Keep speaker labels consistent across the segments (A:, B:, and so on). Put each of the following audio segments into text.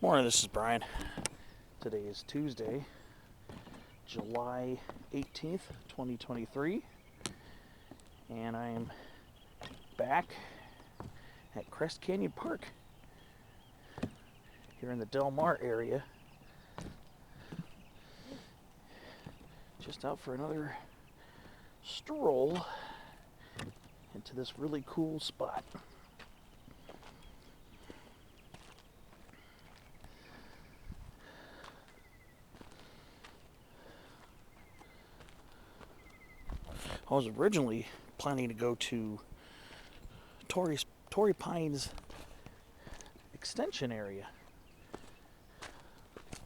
A: Morning, this is Brian. Today is Tuesday, July 18th, 2023, and I am back at Crest Canyon Park here in the Del Mar area. Just out for another stroll into this really cool spot. I was originally planning to go to Torrey Pines extension area.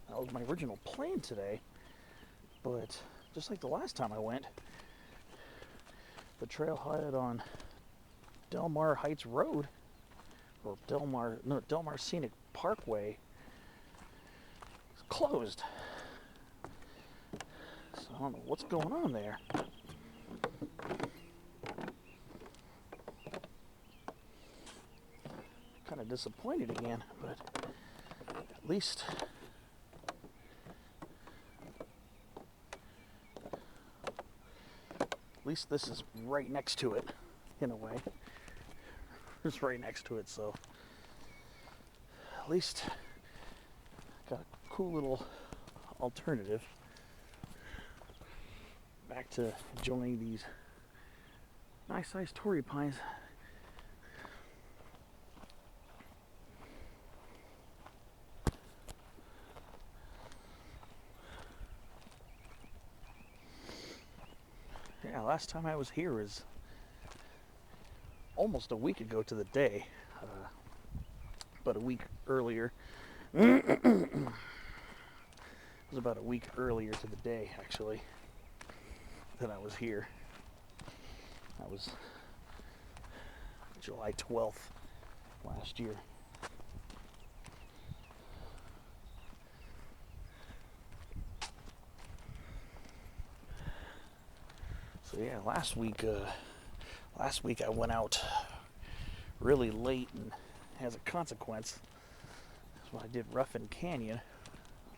A: That was my original plan today, but just like the last time I went, the trailhead on Del Mar Heights Road, or Del Mar Scenic Parkway, is closed. So I don't know what's going on there. Kind of disappointed again, but at least this is right next to it, in a way. It's right next to it, so at least got a cool little alternative back to enjoying these nice sized Torrey pines. Yeah, last time I was here was almost a week ago to the day, but a week earlier. It was about a week earlier to the day, actually, that I was here. That was July 12th last year. So yeah, last week I went out really late, and as a consequence, that's when I did Roughin Canyon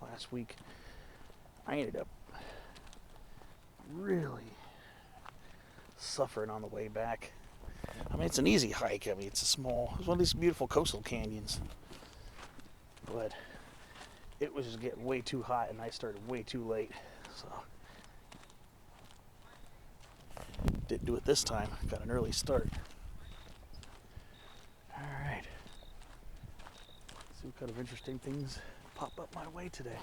A: last week. I ended up really suffering on the way back. I mean, it's an easy hike. I mean, it's one of these beautiful coastal canyons, but it was just getting way too hot, and I started way too late, so didn't do it this time. Got an early start. Alright. See what kind of interesting things pop up my way today.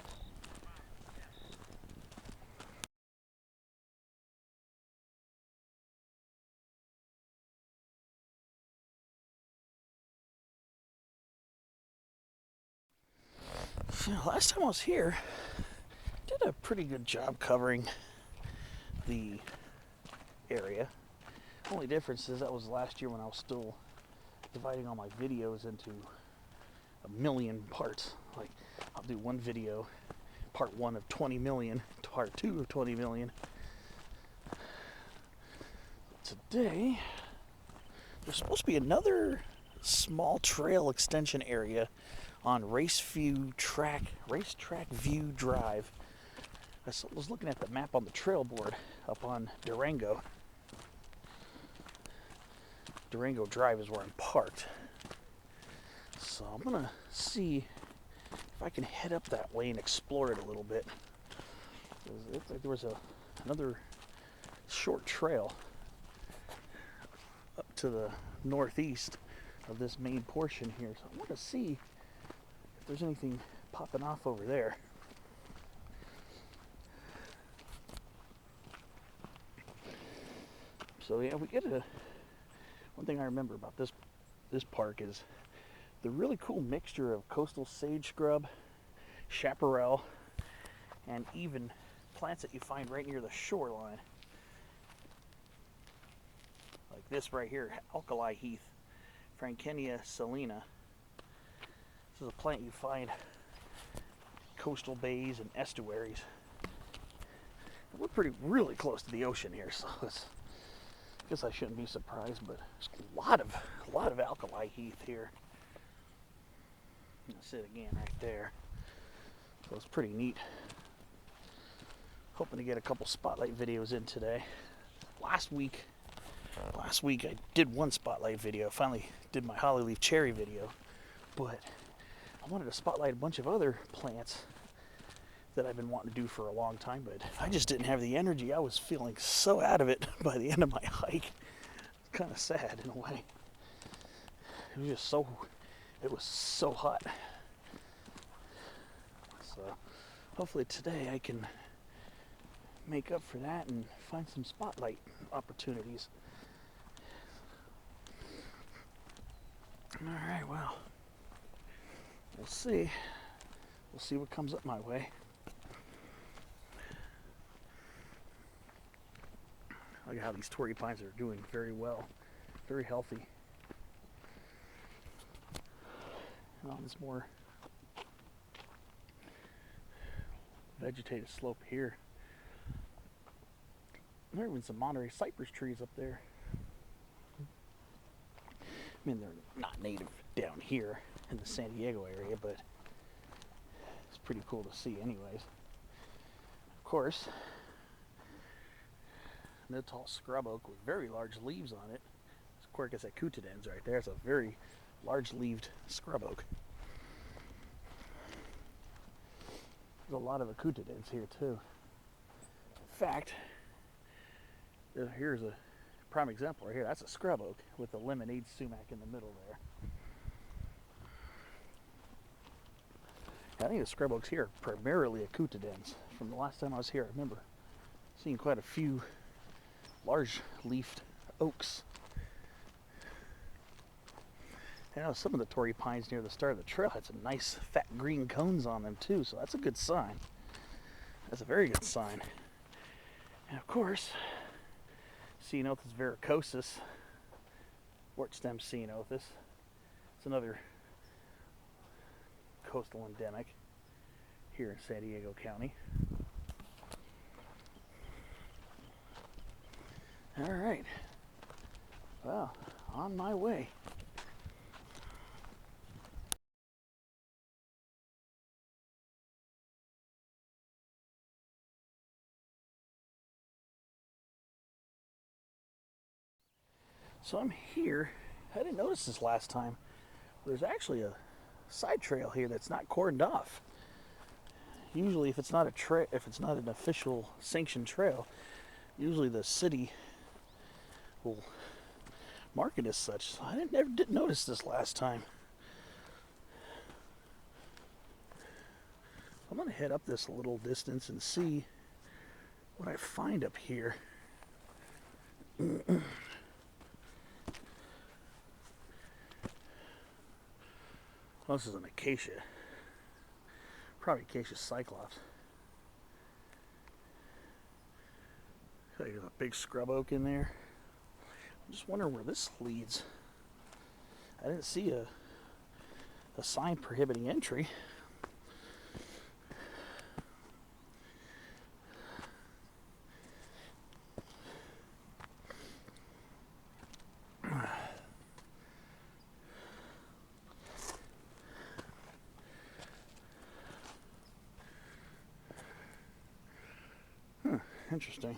A: Last time I was here, did a pretty good job covering the area. Only difference is that was last year when I was still dividing all my videos into a million parts. Like, I'll do one video, part 1 of 20 million, part 2 of 20 million. Today, there's supposed to be another small trail extension area on Racetrack View Drive. I was looking at the map on the trail board up on Durango. Durango Drive is where I'm parked. So I'm gonna see if I can head up that way and explore it a little bit. It looked like there was another short trail up to the northeast of this main portion here. So I want to see if there's anything popping off over there. So yeah, one thing I remember about this park is the really cool mixture of coastal sage scrub, chaparral, and even plants that you find right near the shoreline. Like this right here, alkali heath, Frankenia salina. This is a plant you find coastal bays and estuaries. We're really close to the ocean here, so I guess I shouldn't be surprised, but there's a lot of alkali heath here. That's it again right there. So it's pretty neat. Hoping to get a couple spotlight videos in today. Last week I did one spotlight video. Finally did my holly leaf cherry video, but I wanted to spotlight a bunch of other plants that I've been wanting to do for a long time, but I just didn't have the energy. I was feeling so out of it by the end of my hike. Kind of sad in a way. It was so hot. So hopefully today I can make up for that and find some spotlight opportunities. All right, well, we'll see. We'll see what comes up my way. Look at how these Torrey pines are doing very well, very healthy. And on this more vegetated slope here, there are even some Monterey cypress trees up there. I mean, they're not native down here in the San Diego area, but it's pretty cool to see anyways. Of course, the tall scrub oak with very large leaves on it. It's Quercus acutidens right there. It's a very large-leaved scrub oak. There's a lot of acutidens here too. In fact, here's a prime example right here. That's a scrub oak with a lemonade sumac in the middle there. I think the scrub oaks here are primarily acutidens. From the last time I was here, I remember seeing quite a few large-leafed oaks. You know, some of the Torrey pines near the start of the trail had some nice fat green cones on them too, so that's a good sign. That's a very good sign. And of course, Ceanothus verrucosus, wart stem ceanothus. It's another coastal endemic here in San Diego County. All right. Well, on my way. So I'm here. I didn't notice this last time. There's actually a side trail here that's not cordoned off. Usually, if it's not an official sanctioned trail, usually the city will mark it as such. So I didn't notice this last time. I'm gonna head up this little distance and see what I find up here. Well, this is an acacia. Probably Acacia cyclops. There's a big scrub oak in there. I'm just wondering where this leads. I didn't see a sign prohibiting entry. Interesting.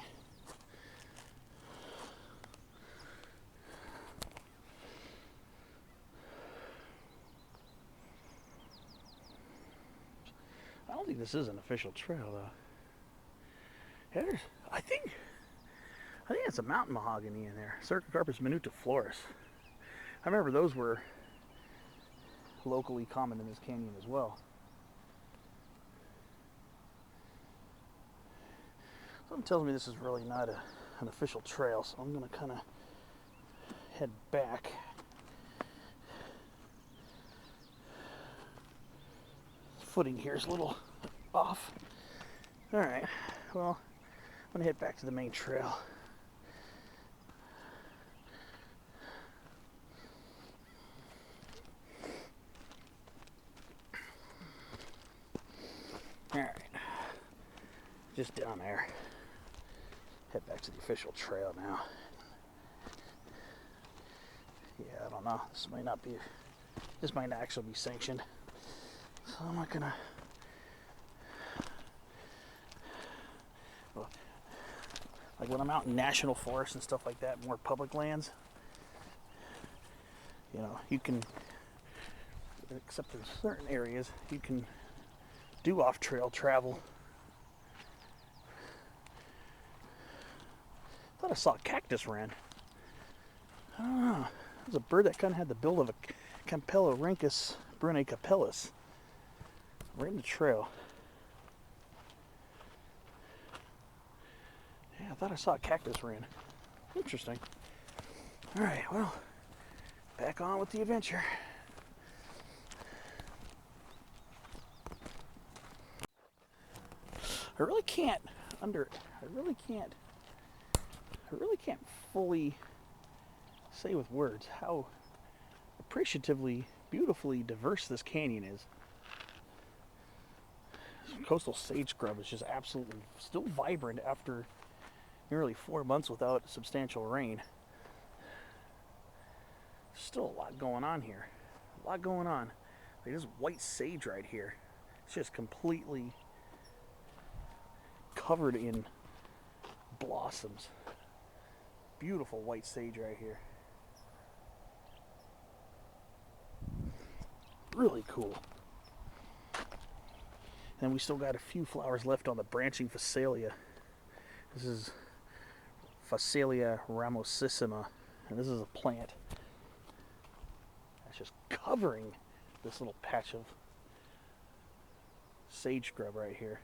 A: I don't think this is an official trail, though. I think it's a mountain mahogany in there. Cercocarpus minutiflorus. I remember those were locally common in this canyon as well. Something tells me this is really not an official trail, so I'm going to kind of head back. Footing here is a little off. Alright, well, I'm going to head back to the main trail. Alright, just down there. Head back to the official trail now. Yeah, I don't know. This might actually be sanctioned. So I'm not gonna. Well, like when I'm out in national forests and stuff like that, more public lands, you know, you can, except in certain areas, you can do off-trail travel. I thought I saw a cactus wren. I don't know. It was a bird that kind of had the build of a Campelorhynchus brunei-capellus. Right in the trail. Yeah, I thought I saw a cactus wren. Interesting. Alright, well, back on with the adventure. I really can't fully say with words how appreciatively, beautifully diverse this canyon is. Coastal sage scrub is just absolutely still vibrant after nearly 4 months without substantial rain. Still a lot going on here. A lot going on. Like this white sage right here. It's just completely covered in blossoms. Beautiful white sage right here. Really cool. And we still got a few flowers left on the branching Phacelia. This is Phacelia ramosissima, and this is a plant that's just covering this little patch of sage scrub right here.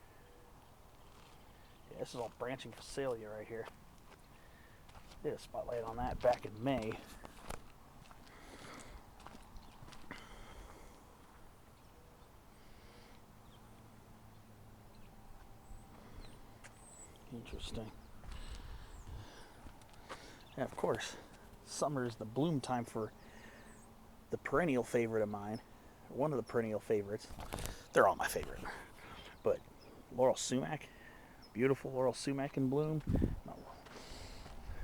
A: Yeah, this is all branching Phacelia right here. Did a spotlight on that back in May. Interesting. And of course, summer is the bloom time for the perennial favorite of mine, one of the perennial favorites. They're all my favorite, but laurel sumac, beautiful laurel sumac in bloom. No.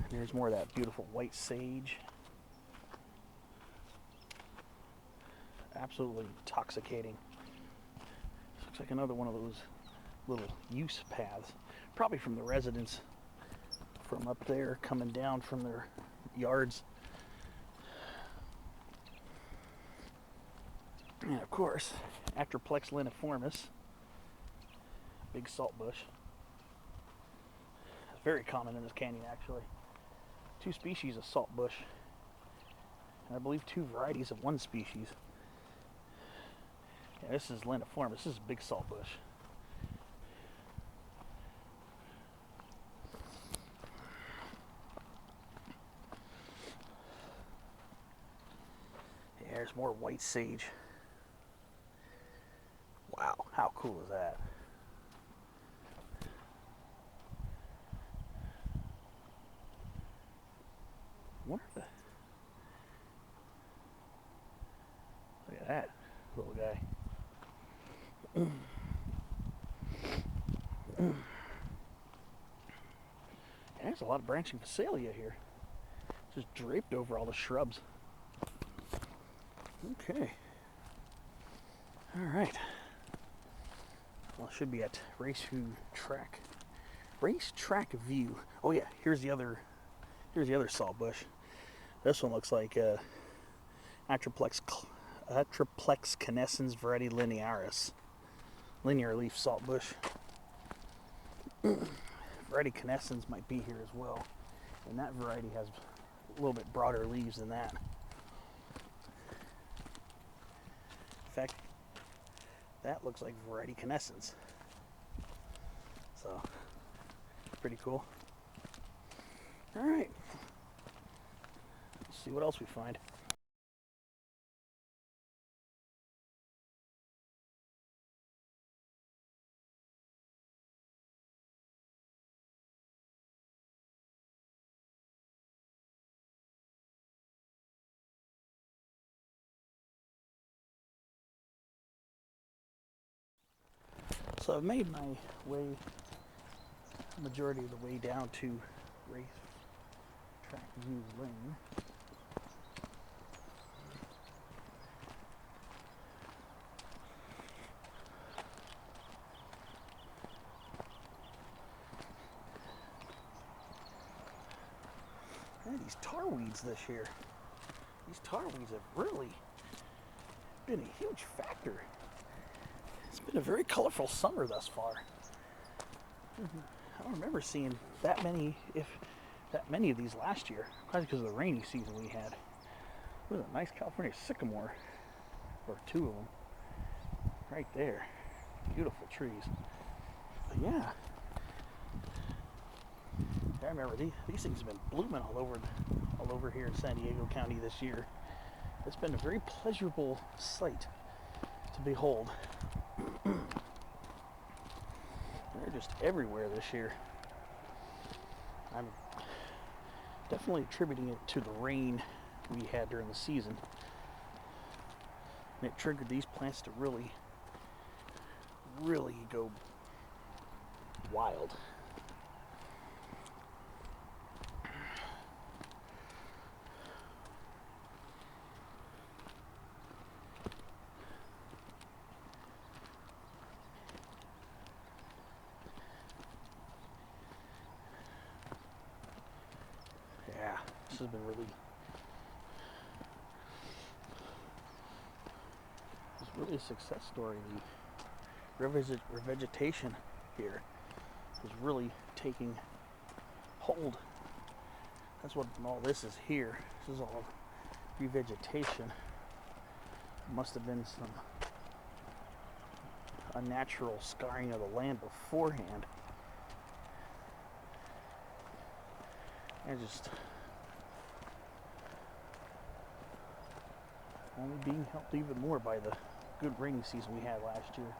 A: There's more of that beautiful white sage. Absolutely intoxicating. Looks like another one of those little use paths, probably from the residents from up there coming down from their yards. And of course, Atriplex lentiformis, big saltbush. It's very common in this canyon actually. 2 species of saltbush, and I believe 2 varieties of 1 species. Yeah, this is lentiformis. This is a big saltbush. Yeah, there's more white sage. Wow, how cool is that? What are the... Look at that little guy. There's a lot of branching Phacelia here. Just draped over all the shrubs. Okay. Alright. Well, it should be at Racetrack View. Oh yeah, here's the other saltbush. This one looks like Atriplex canescens variety linearis. Linear leaf saltbush. Variety canescens might be here as well. And that variety has a little bit broader leaves than that. In fact, that looks like variety canescens. So, pretty cool. Alright. Let's see what else we find. So I've made my way, majority of the way down to Racetrack View Lane. these tar weeds this year. These tar weeds have really been a huge factor. It's been a very colorful summer thus far. I don't remember seeing that many, if that many of these last year, probably because of the rainy season we had. It was a nice California sycamore, or two of them, right there. Beautiful trees. But yeah, I remember these things have been blooming all over here in San Diego County this year. It's been a very pleasurable sight to behold. They're just everywhere this year. I'm definitely attributing it to the rain we had during the season. And it triggered these plants to really go wild. Yeah, this has been really a success story. The revegetation here is really taking hold. That's what all this is here. This is all revegetation. Must have been some unnatural scarring of the land beforehand. And just only being helped even more by the good rainy season we had last year.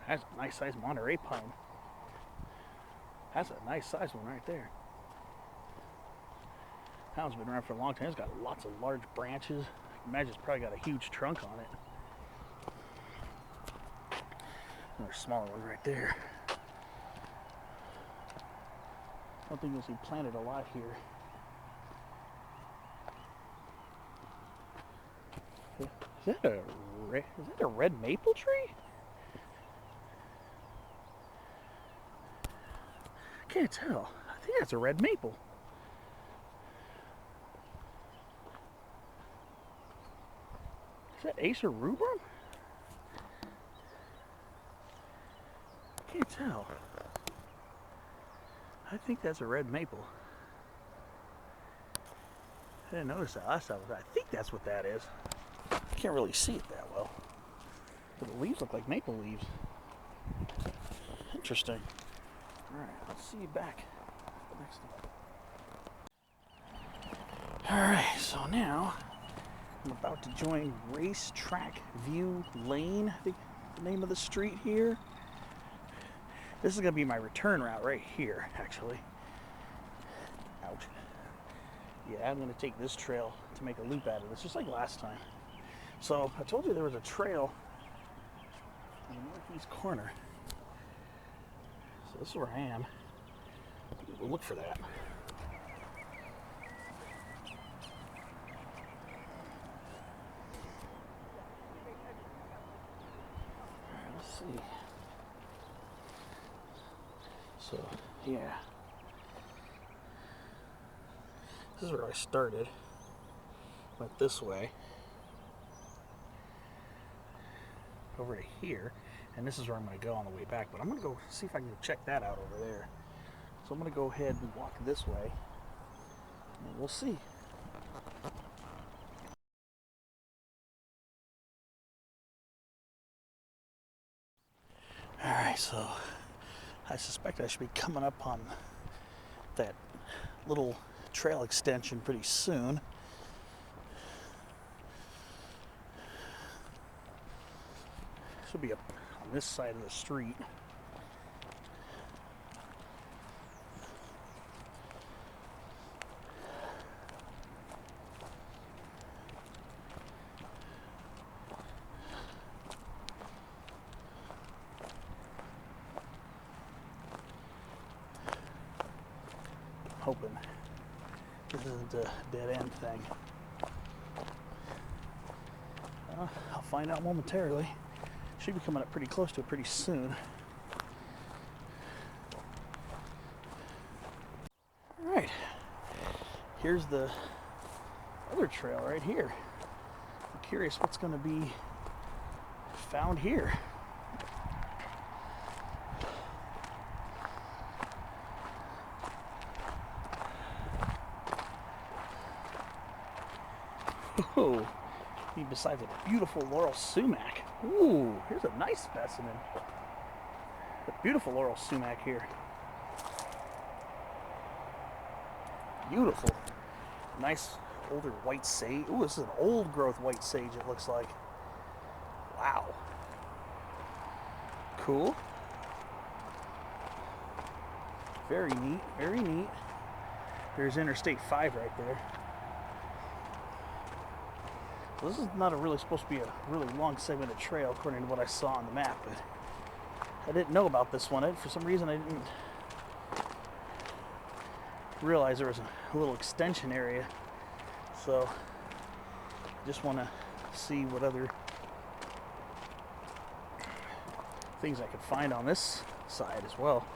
A: That's a nice sized Monterey pine. That's a nice sized one right there. That one's been around for a long time. It's got lots of large branches. I imagine it's probably got a huge trunk on it. Another smaller one right there. I don't think you'll see planted a lot here. Is that a red maple tree? Can't tell. I think that's a red maple. Is that Acer rubrum? Can't tell. I think that's a red maple. I didn't notice that last time. I think that's what that is. I can't really see it that well. But the leaves look like maple leaves. Interesting. Alright, I'll see you back next time. Alright, so now I'm about to join Racetrack View Lane, I think the name of the street here. This is going to be my return route right here, actually. Ouch. Yeah, I'm going to take this trail to make a loop out of this, just like last time. So, I told you there was a trail in the northeast corner. So this is where I am. We'll look for that. Alright, let's see. So, yeah. This is where I started. Went this way. Over to here. And this is where I'm going to go on the way back. But I'm going to go see if I can check that out over there. So I'm going to go ahead and walk this way. And we'll see. Alright, so I suspect I should be coming up on that little trail extension pretty soon. Should be up on this side of the street. Hoping this isn't a dead end thing. I'll find out momentarily. Should be coming up pretty close to it pretty soon. here's the other trail right here. I'm curious what's going to be found here. Oh, besides a beautiful laurel sumac. Ooh, here's a nice specimen. A beautiful laurel sumac here. Beautiful. Nice older white sage. Ooh, this is an old growth white sage, it looks like. Wow. Cool. Very neat, very neat. There's Interstate 5 right there. Well, this is not really supposed to be a really long segment of trail according to what I saw on the map, but I didn't know about this one. For some reason I didn't realize there was a little extension area. So just want to see what other things I could find on this side as well.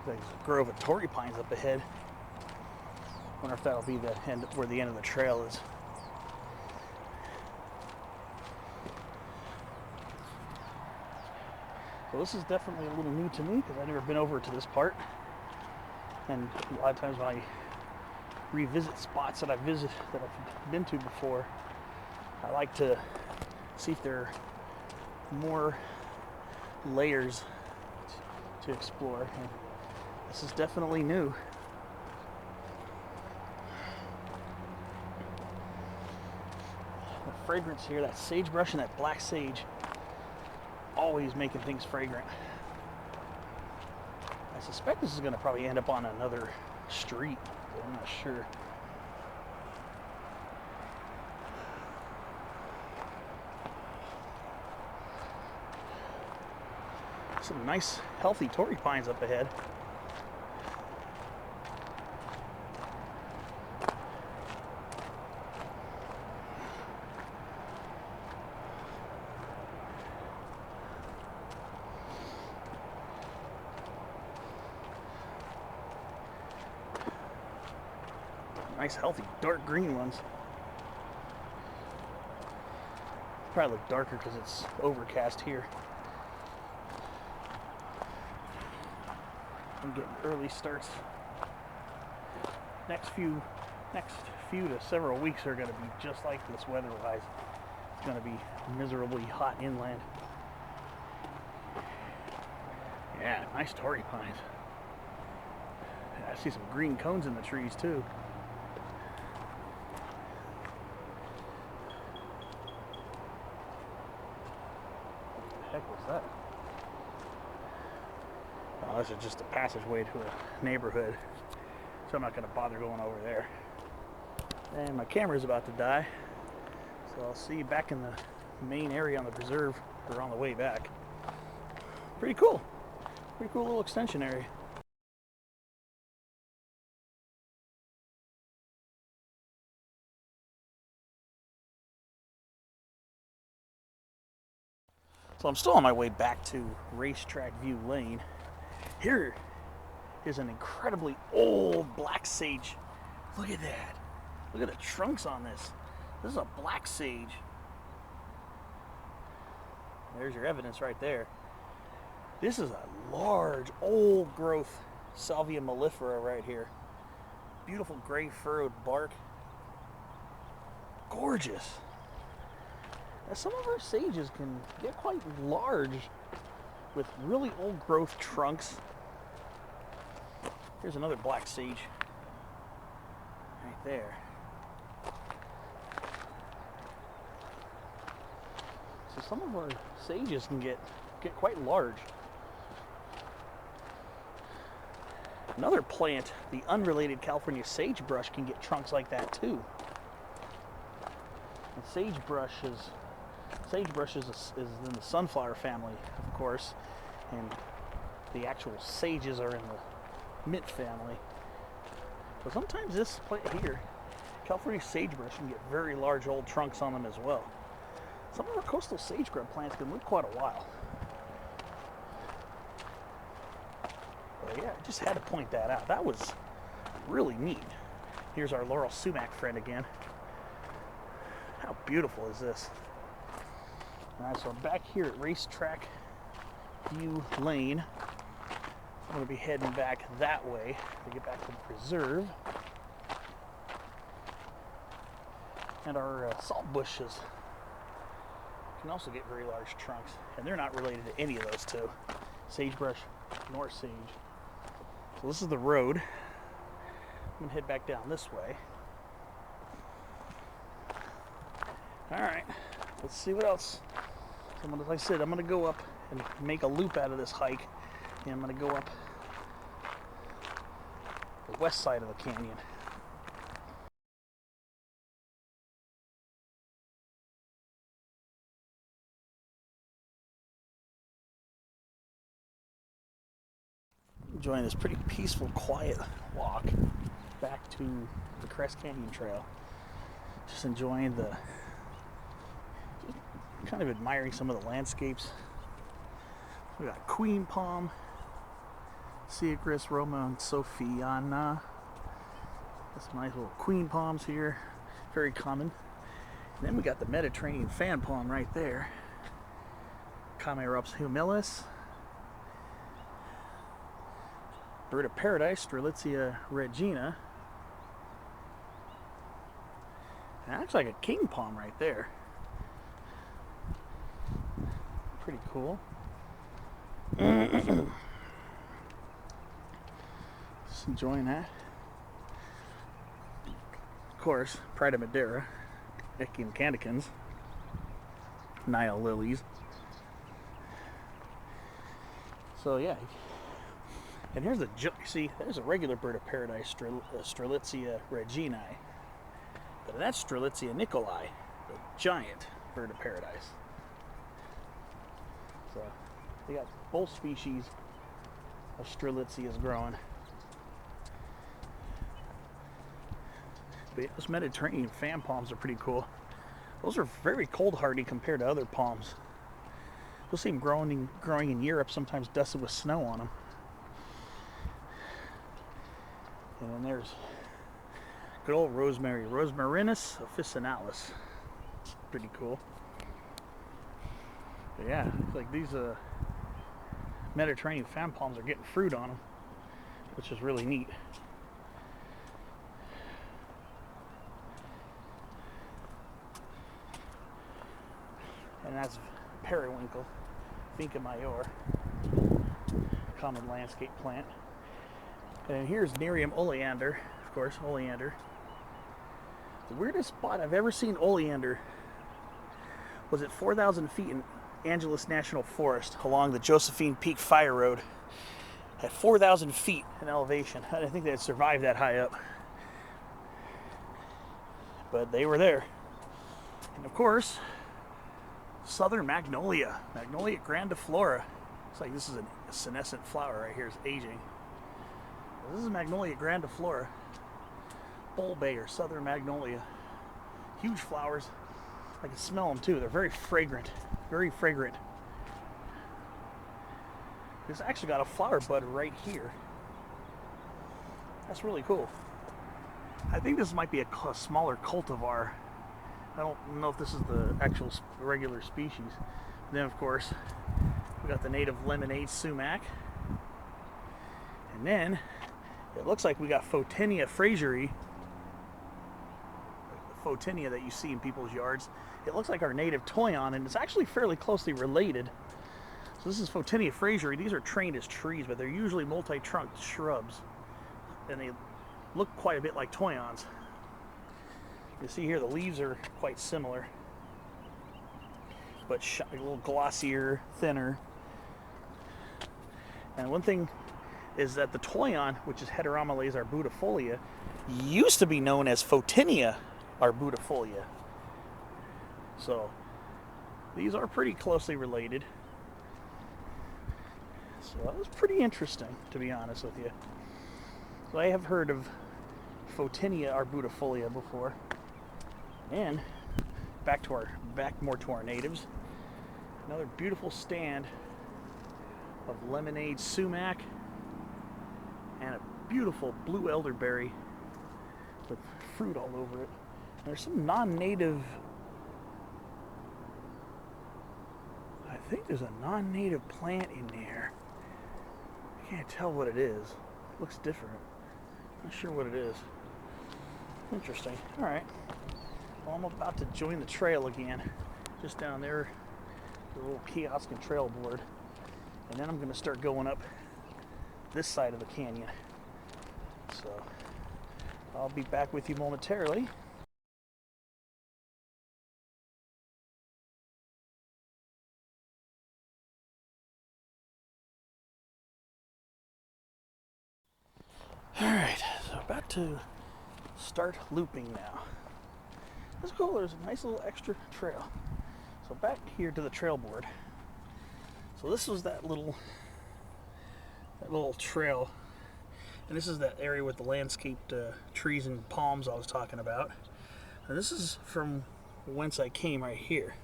A: There's a grove of Torrey pines up ahead. Wonder if that'll be the end, where the end of the trail is. So this is definitely a little new to me because I've never been over to this part. And a lot of times when I revisit spots that I've been to before, I like to see if there are more layers to explore. And this is definitely new. The fragrance here, that sagebrush and that black sage, always making things fragrant. I suspect this is going to probably end up on another street, but I'm not sure. Some nice, healthy Torrey pines up ahead. Nice, healthy, dark green ones. Probably look darker because it's overcast here. I'm getting early starts. Next few to several weeks are going to be just like this weather-wise. It's going to be miserably hot inland. Yeah, nice Torrey pines. I see some green cones in the trees too. What the heck was that? Oh, this is just a passageway to a neighborhood, so I'm not going to bother going over there. And my camera's about to die, so I'll see you back in the main area on the preserve, or on the way back. Pretty cool little extension area. So I'm still on my way back to Racetrack View Lane. Here is an incredibly old black sage. Look at that. Look at the trunks on this. This is a black sage. There's your evidence right there. This is a large, old growth Salvia mellifera right here. Beautiful gray furrowed bark. Gorgeous. Now, some of our sages can get quite large with really old growth trunks. Here's another black sage right there. So some of our sages can get quite large. Another plant, the unrelated California sagebrush, can get trunks like that too. And sagebrush is in the sunflower family, of course, and the actual sages are in mint family. But sometimes this plant here, California sagebrush, can get very large old trunks on them as well. Some of our coastal sage grub plants can live quite a while. But yeah, I just had to point that out. That was really neat. Here's our laurel sumac friend again. How beautiful is this? Alright, so I'm back here at Racetrack View Lane. I'm going to be heading back that way to get back to the preserve. And our salt bushes can also get very large trunks, and they're not related to any of those two, sagebrush nor sage. So this is the road. I'm going to head back down this way. Alright, let's see what else. So like I said, I'm going to go up and make a loop out of this hike, and I'm going to go up the west side of the canyon. Enjoying this pretty peaceful, quiet walk back to the Crest Canyon Trail. Just enjoying just kind of admiring some of the landscapes. We got Queen Palm, Seacris, Roma, and Sophiana. Got some nice little queen palms here, very common. And then we got the Mediterranean fan palm right there. Camerops humilis. Bird of paradise, Strelitzia regina. And that looks like a king palm right there. Pretty cool. Just enjoying that. Of course, Pride of Madeira, Echinocandicans, Nile lilies. So yeah. And here's there's a regular bird of paradise, Strelitzia regina. But that's Strelitzia nicolai, the giant bird of paradise. So they got both species of Strelitzias growing. But yeah, those Mediterranean fan palms are pretty cool. Those are very cold hardy compared to other palms. You'll see them growing in Europe, sometimes dusted with snow on them. And then there's good old rosemary, Rosmarinus officinalis. Pretty cool. But yeah, like these Mediterranean fan palms are getting fruit on them, which is really neat. And that's periwinkle, Finca Major, common landscape plant. And here's Nerium oleander, of course, oleander. The weirdest spot I've ever seen oleander was at 4,000 feet in Angeles National Forest along the Josephine Peak Fire Road. At 4,000 feet in elevation. I didn't think they'd survive that high up. But they were there. And of course, Southern Magnolia, Magnolia grandiflora. Looks like this is a senescent flower right here, is aging. This is Magnolia grandiflora, Bull Bay or Southern Magnolia. Huge flowers. I can smell them too. They're very fragrant. Very fragrant. It's actually got a flower bud right here. That's really cool. I think this might be a smaller cultivar. I don't know if this is the actual regular species. And then, of course, we got the native lemonade sumac. And then it looks like we got Photinia fraseri, the Photinia that you see in people's yards. It looks like our native toyon, and it's actually fairly closely related. So this is Photinia fraseri. These are trained as trees, but they're usually multi-trunked shrubs, and they look quite a bit like toyons. You see here the leaves are quite similar, but a little glossier, thinner. And one thing is that the toyon, which is Heteromeles arbudifolia, used to be known as Photinia arbudifolia. So these are pretty closely related. So that was pretty interesting, to be honest with you. So I have heard of Photinia arbudifolia before. And back more to our natives. Another beautiful stand of lemonade sumac and a beautiful blue elderberry with fruit all over it. And there's some non-native, I think there's a non-native plant in there. I can't tell what it is. It looks different. Not sure what it is. Interesting. All right. Well, I'm about to join the trail again. Just down there, the little kiosk and trail board. And then I'm going to start going up this side of the canyon. So I'll be back with you momentarily. Alright, so about to start looping now. That's cool, there's a nice little extra trail. So back here to the trail board. So this was that little trail, and this is that area with the landscaped trees and palms I was talking about. And this is from whence I came right here.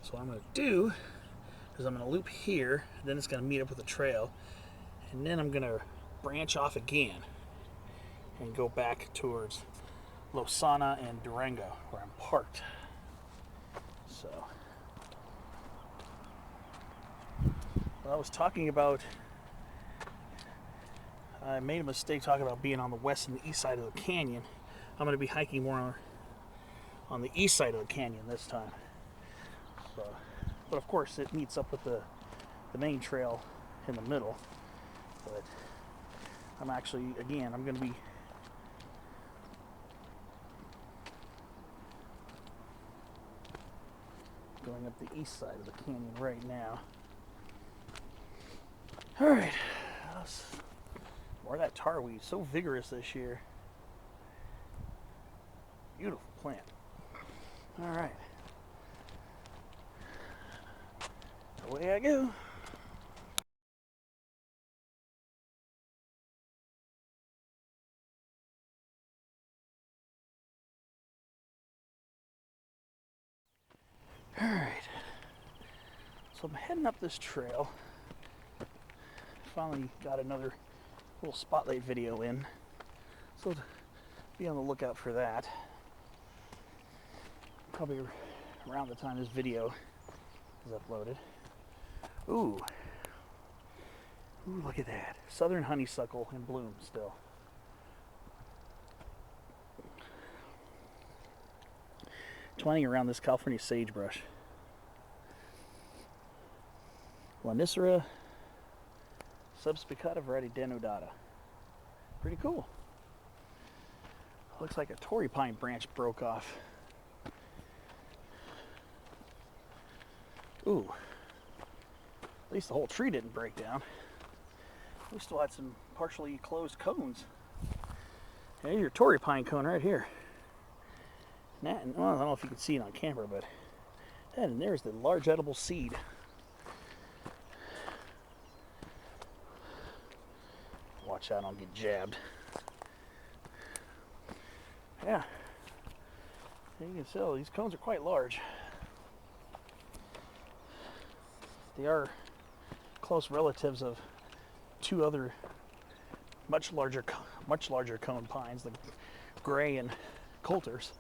A: So what I'm going to do is I'm going to loop here, then it's going to meet up with the trail, and then I'm going to branch off again and go back towards Losana and Durango where I'm parked. So I was talking about, I made a mistake talking about being on the west and the east side of the canyon. I'm going to be hiking more on the east side of the canyon this time. So, but of course it meets up with the main trail in the middle. But I'm actually, again, I'm going to be going up the east side of the canyon right now. Alright, more of that tarweed, so vigorous this year. Beautiful plant. Alright, away I go. Alright, so I'm heading up this trail. Finally got another little spotlight video in, so be on the lookout for that. Probably around the time this video is uploaded. Ooh, look at that. Southern honeysuckle in bloom still. Twining around this California sagebrush. Lonicera subspicata variety denudata. Pretty cool. Looks like a Torrey pine branch broke off. Ooh. At least the whole tree didn't break down. We still had some partially closed cones. There's your Torrey pine cone right here. Well, I don't know if you can see it on camera, but and there's the large edible seed. Watch out, I don't get jabbed. Yeah. You can tell these cones are quite large. They are close relatives of two other much larger cone pines, the gray and Coulters.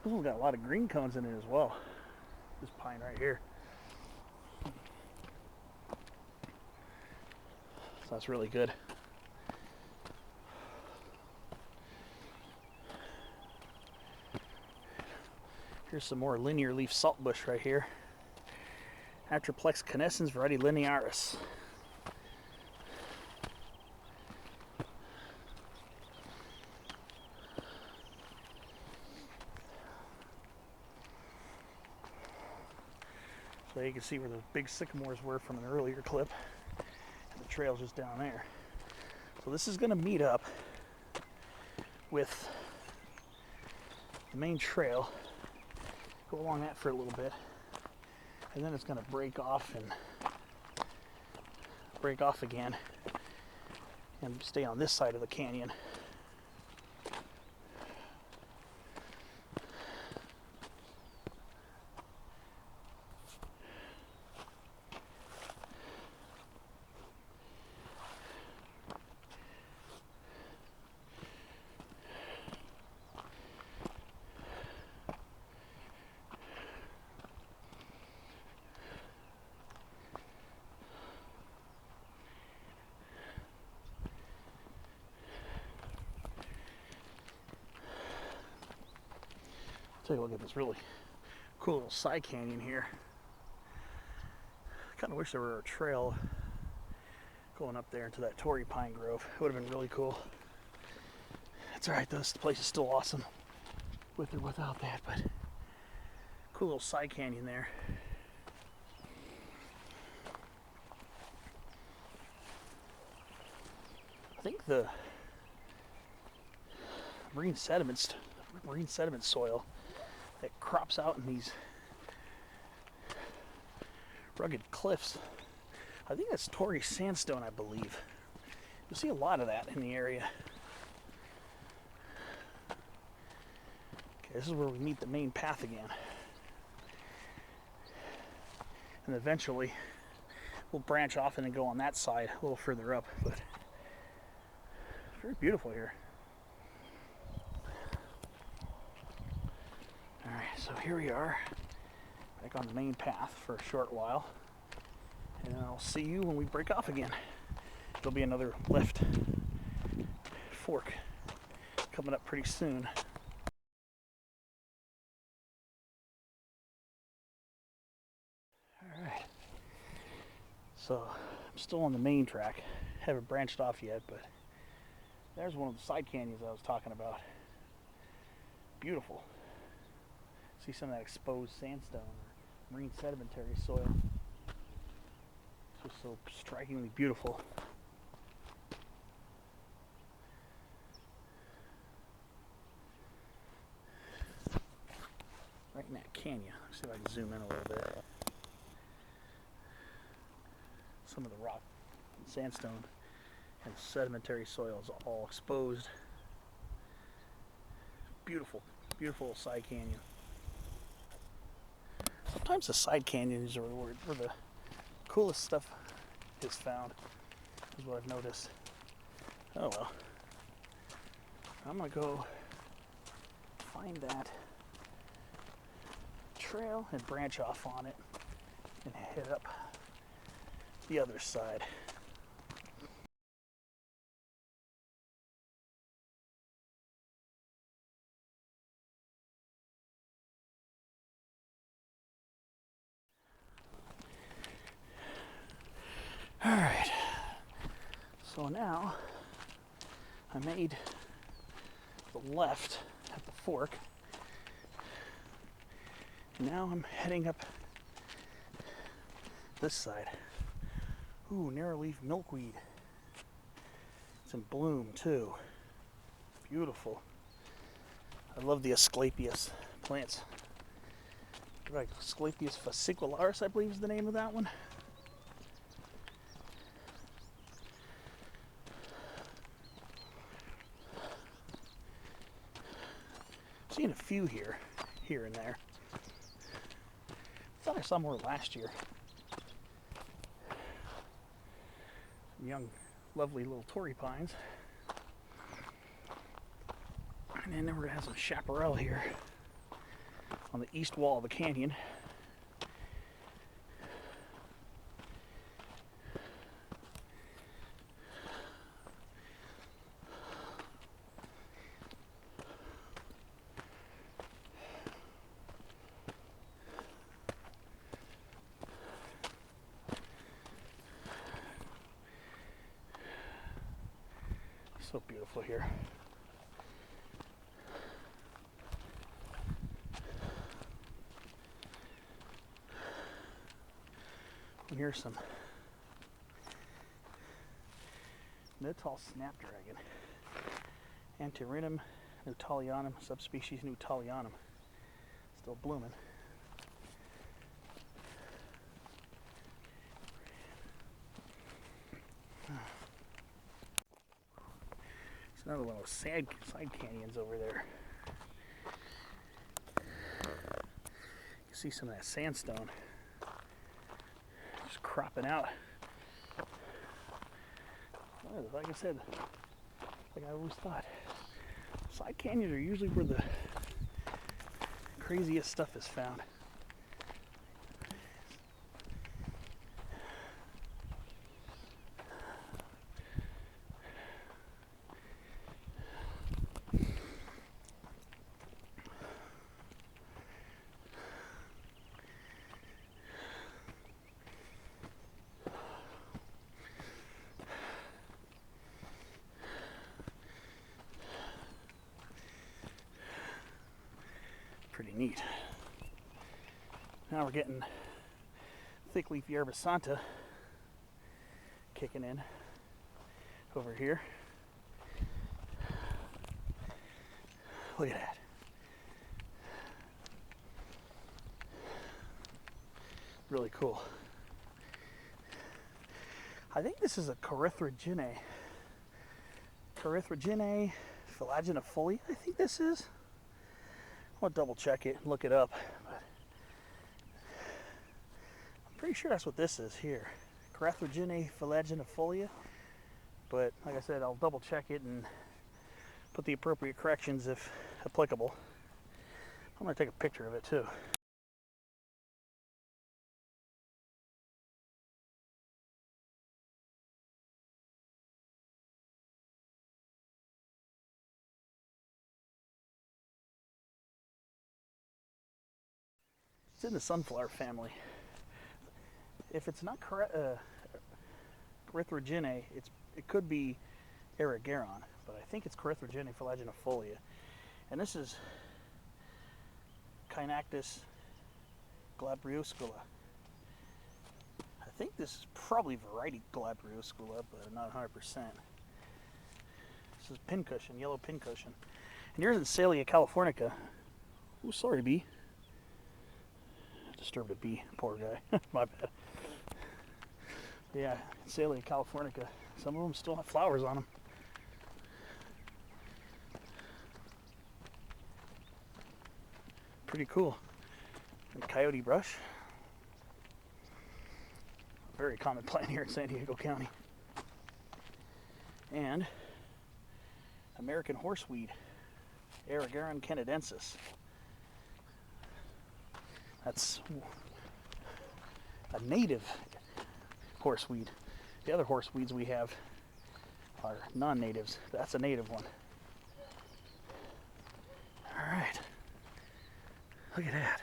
A: This one's got a lot of green cones in it as well. This pine right here. So that's really good. Here's some more linear leaf saltbush right here. Atriplex canescens variety linearis. So you can see where those big sycamores were from an earlier clip. And the trail's just down there. So this is going to meet up with the main trail. Go along that for a little bit. And then it's going to break off and break off again and stay on this side of the canyon. Take a look at this really cool little side canyon here. I kind of wish there were a trail going up there into that Torrey pine grove. It would have been really cool. It's alright though, this place is still awesome with or without that, but cool little side canyon there. I think the marine sediment soil that crops out in these rugged cliffs, I think that's Torrey sandstone, I believe. You'll see a lot of that in the area. Okay, this is where we meet the main path again. And eventually we'll branch off and then go on that side a little further up, but it's very beautiful here. Alright, so here we are, back on the main path for a short while, and I'll see you when we break off again. There'll be another left fork coming up pretty soon. Alright, so I'm still on the main track, haven't branched off yet, but there's one of the side canyons I was talking about. Beautiful. See some of that exposed sandstone or marine sedimentary soil. It's just so strikingly beautiful. Right in that canyon. Let's see if I can zoom in a little bit. Some of the rock and sandstone and sedimentary soil is all exposed. Beautiful, beautiful side canyon. Sometimes the side canyons are where the coolest stuff is found, is what I've noticed. Oh well. I'm gonna go find that trail and branch off on it and head up the other side. Alright, so now I made the left at the fork, and now I'm heading up this side. Ooh, narrowleaf milkweed. It's in bloom too. Beautiful. I love the Asclepias plants. Like Asclepias fascicularis, I believe is the name of that one. Seen a few here and there. Thought I saw more last year. Some young, lovely little Torrey pines. And then we're gonna have some chaparral here on the east wall of the canyon. So beautiful here. And here's some no-tall snapdragon, Antirrhinum nutalianum, subspecies nutalianum, still blooming. Another one of those side canyons over there. You see some of that sandstone just cropping out. Well, like I said, like I always thought, side canyons are usually where the craziest stuff is found. Pretty neat. Now we're getting thick leafy yerba santa kicking in over here. Look at that. Really cool. I think this is a Corythroginae phylogenifolia, I think this is. I'll double check it and look it up. But I'm pretty sure that's what this is here. Corythroginae phylogenifolia. But like I said, I'll double check it and put the appropriate corrections if applicable. I'm going to take a picture of it too. It's in the sunflower family. If it's not Corythroginae, it could be erigeron, but I think it's Corythroginae phylogenifolia. And this is Cynactis glabrioscula. I think this is probably variety glabrioscula, but I'm not 100%. This is pincushion, yellow pincushion. And here's Sallia californica. Oh, sorry, bee. Disturbed a bee, poor guy. My bad. Yeah, Sallia californica. Some of them still have flowers on them. Pretty cool. And coyote brush. Very common plant here in San Diego County. And American horseweed, Erigeron canadensis. That's a native horseweed. The other horseweeds we have are non-natives. That's a native one. All right. Look at that.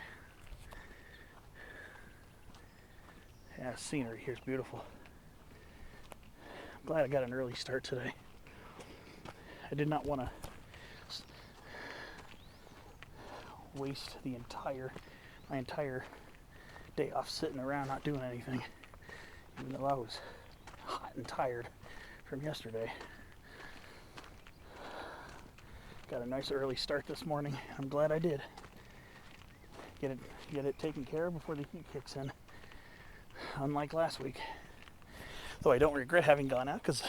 A: Yeah, the scenery here's beautiful. I'm glad I got an early start today. I did not want to waste my entire day off sitting around not doing anything, even though I was hot and tired from yesterday. Got a nice early start this morning. I'm glad I did. Get it taken care of before the heat kicks in. Unlike last week. Though I don't regret having gone out, because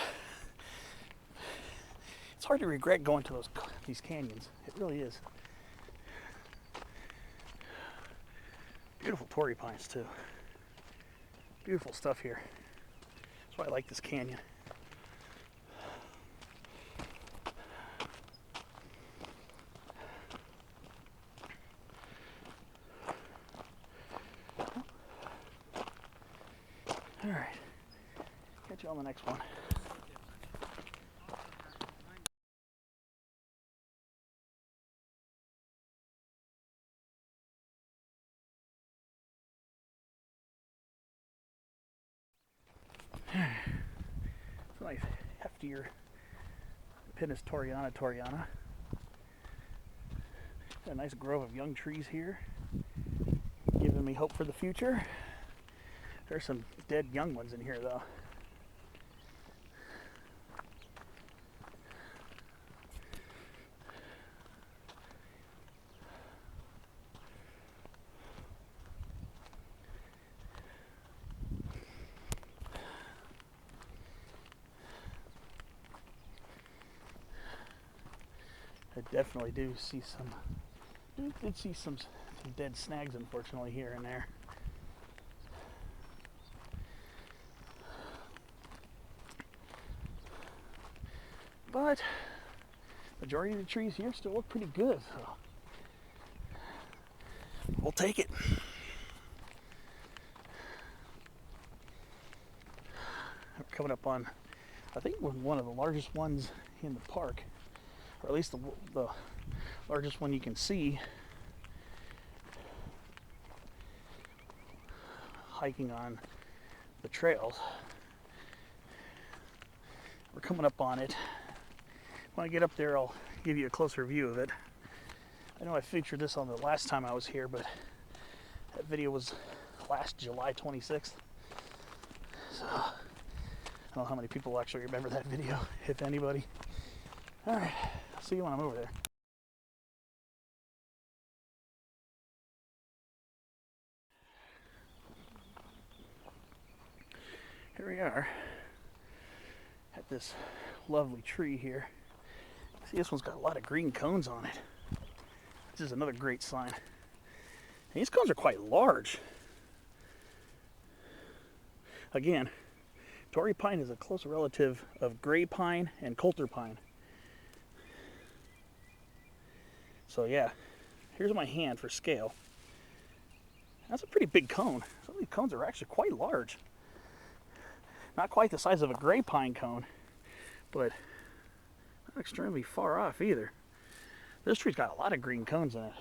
A: it's hard to regret going to these canyons. It really is. Beautiful Torrey pines too. Beautiful stuff here. That's why I like this canyon. All right. Catch you on the next one. It's a nice heftier Pinus Torreana. Got a nice grove of young trees here, giving me hope for the future. There's some dead young ones in here though. I definitely do see did see some dead snags, unfortunately, here and there. But majority of the trees here still look pretty good, so we'll take it. We're coming up on, I think, one of the largest ones in the park, or at least the largest one you can see hiking on the trails. We're coming up on it. When I get up there, I'll give you a closer view of it. I know I featured this on the last time I was here, but that video was last July 26th. So I don't know how many people actually remember that video, if anybody. All right, I'll see you when I'm over there. Here we are at this lovely tree here. See, this one's got a lot of green cones on it. This is another great sign. And these cones are quite large. Again, Torrey pine is a close relative of gray pine and coulter pine. So yeah, here's my hand for scale. That's a pretty big cone. Some of these cones are actually quite large. Not quite the size of a gray pine cone, but not extremely far off either. This tree's got a lot of green cones in it.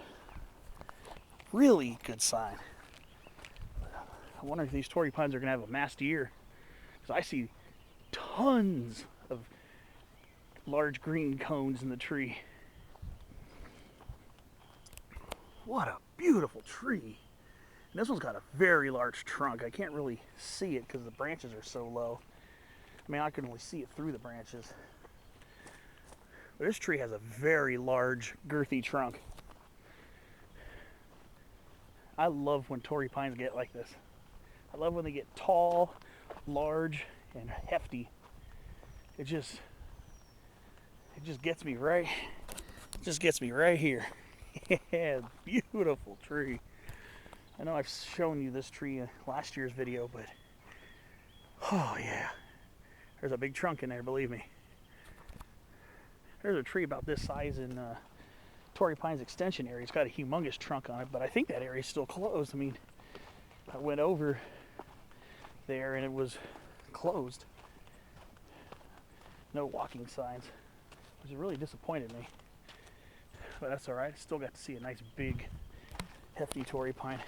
A: Really good sign. I wonder if these Torrey pines are going to have a massed year, because I see tons of large green cones in the tree. What a beautiful tree. And this one's got a very large trunk. I can't really see it because the branches are so low. I mean, I can only see it through the branches. But this tree has a very large, girthy trunk. I love when Torrey pines get like this. I love when they get tall, large, and hefty. It just gets me right. It just gets me right here. Yeah, beautiful tree. I know I've shown you this tree in last year's video, but oh yeah, there's a big trunk in there, believe me. There's a tree about this size in Torrey Pines extension area. It's got a humongous trunk on it, but I think that area is still closed. I mean, I went over there and it was closed. No walking signs, which really disappointed me. But that's all right. I still got to see a nice big hefty Torrey pine.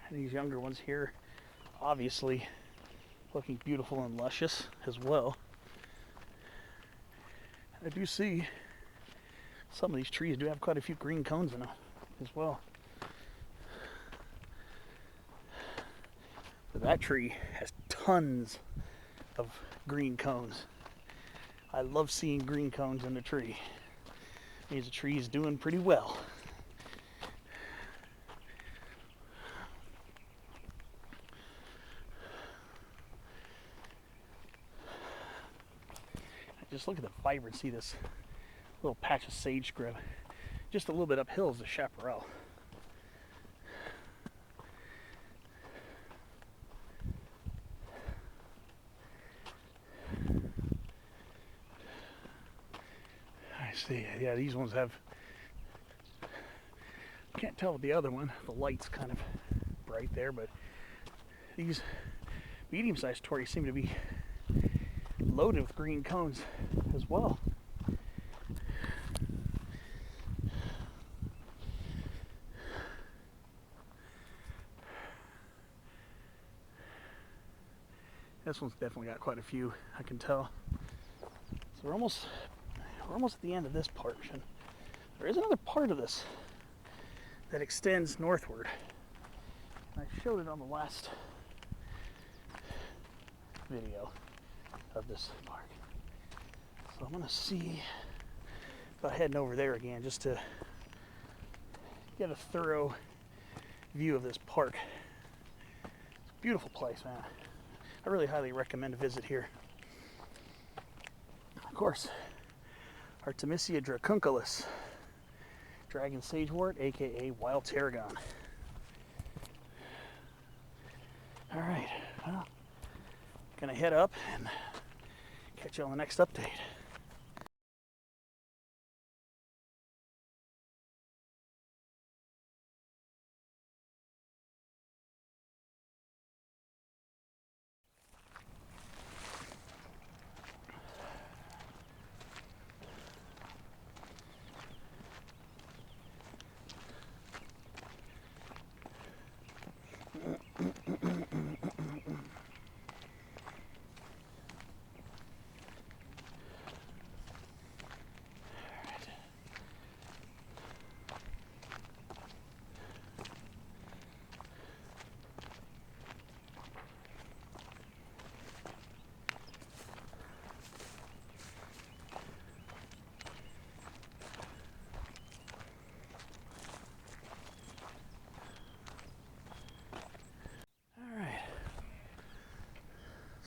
A: And these younger ones here, obviously looking beautiful and luscious as well. I do see some of these trees do have quite a few green cones in them as well. But that tree has tons of green cones. I love seeing green cones in the tree. It means the tree is doing pretty well. Just look at the vibrancy of this little patch of sage scrub. Just a little bit uphill is the chaparral. I see, yeah, these ones have, can't tell with the other one, the light's kind of bright there, but these medium-sized Torrey seem to be loaded with green cones as well. This one's definitely got quite a few, I can tell. So we're almost at the end of this portion. There is another part of this that extends northward. I showed it on the last video of this park. So I'm gonna see about heading over there again just to get a thorough view of this park. It's a beautiful place, man. I really highly recommend a visit here. Of course, Artemisia dracunculus, dragon sagewort, aka wild tarragon. All right, well, gonna head up and catch you on the next update.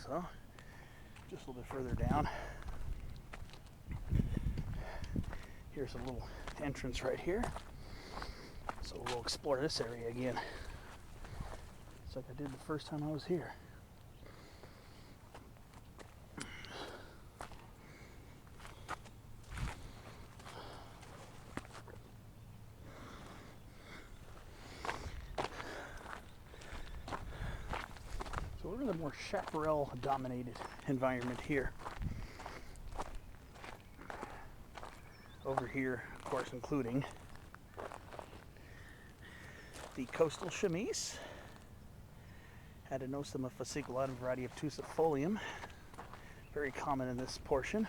A: So, just a little bit further down, here's a little entrance right here. So we'll explore this area again. It's like I did the first time I was here. So we're in a more chaparral dominated environment here. Over here, of course, including the coastal chamise, Adenosoma fasciculata, variety of Tusifolium, very common in this portion.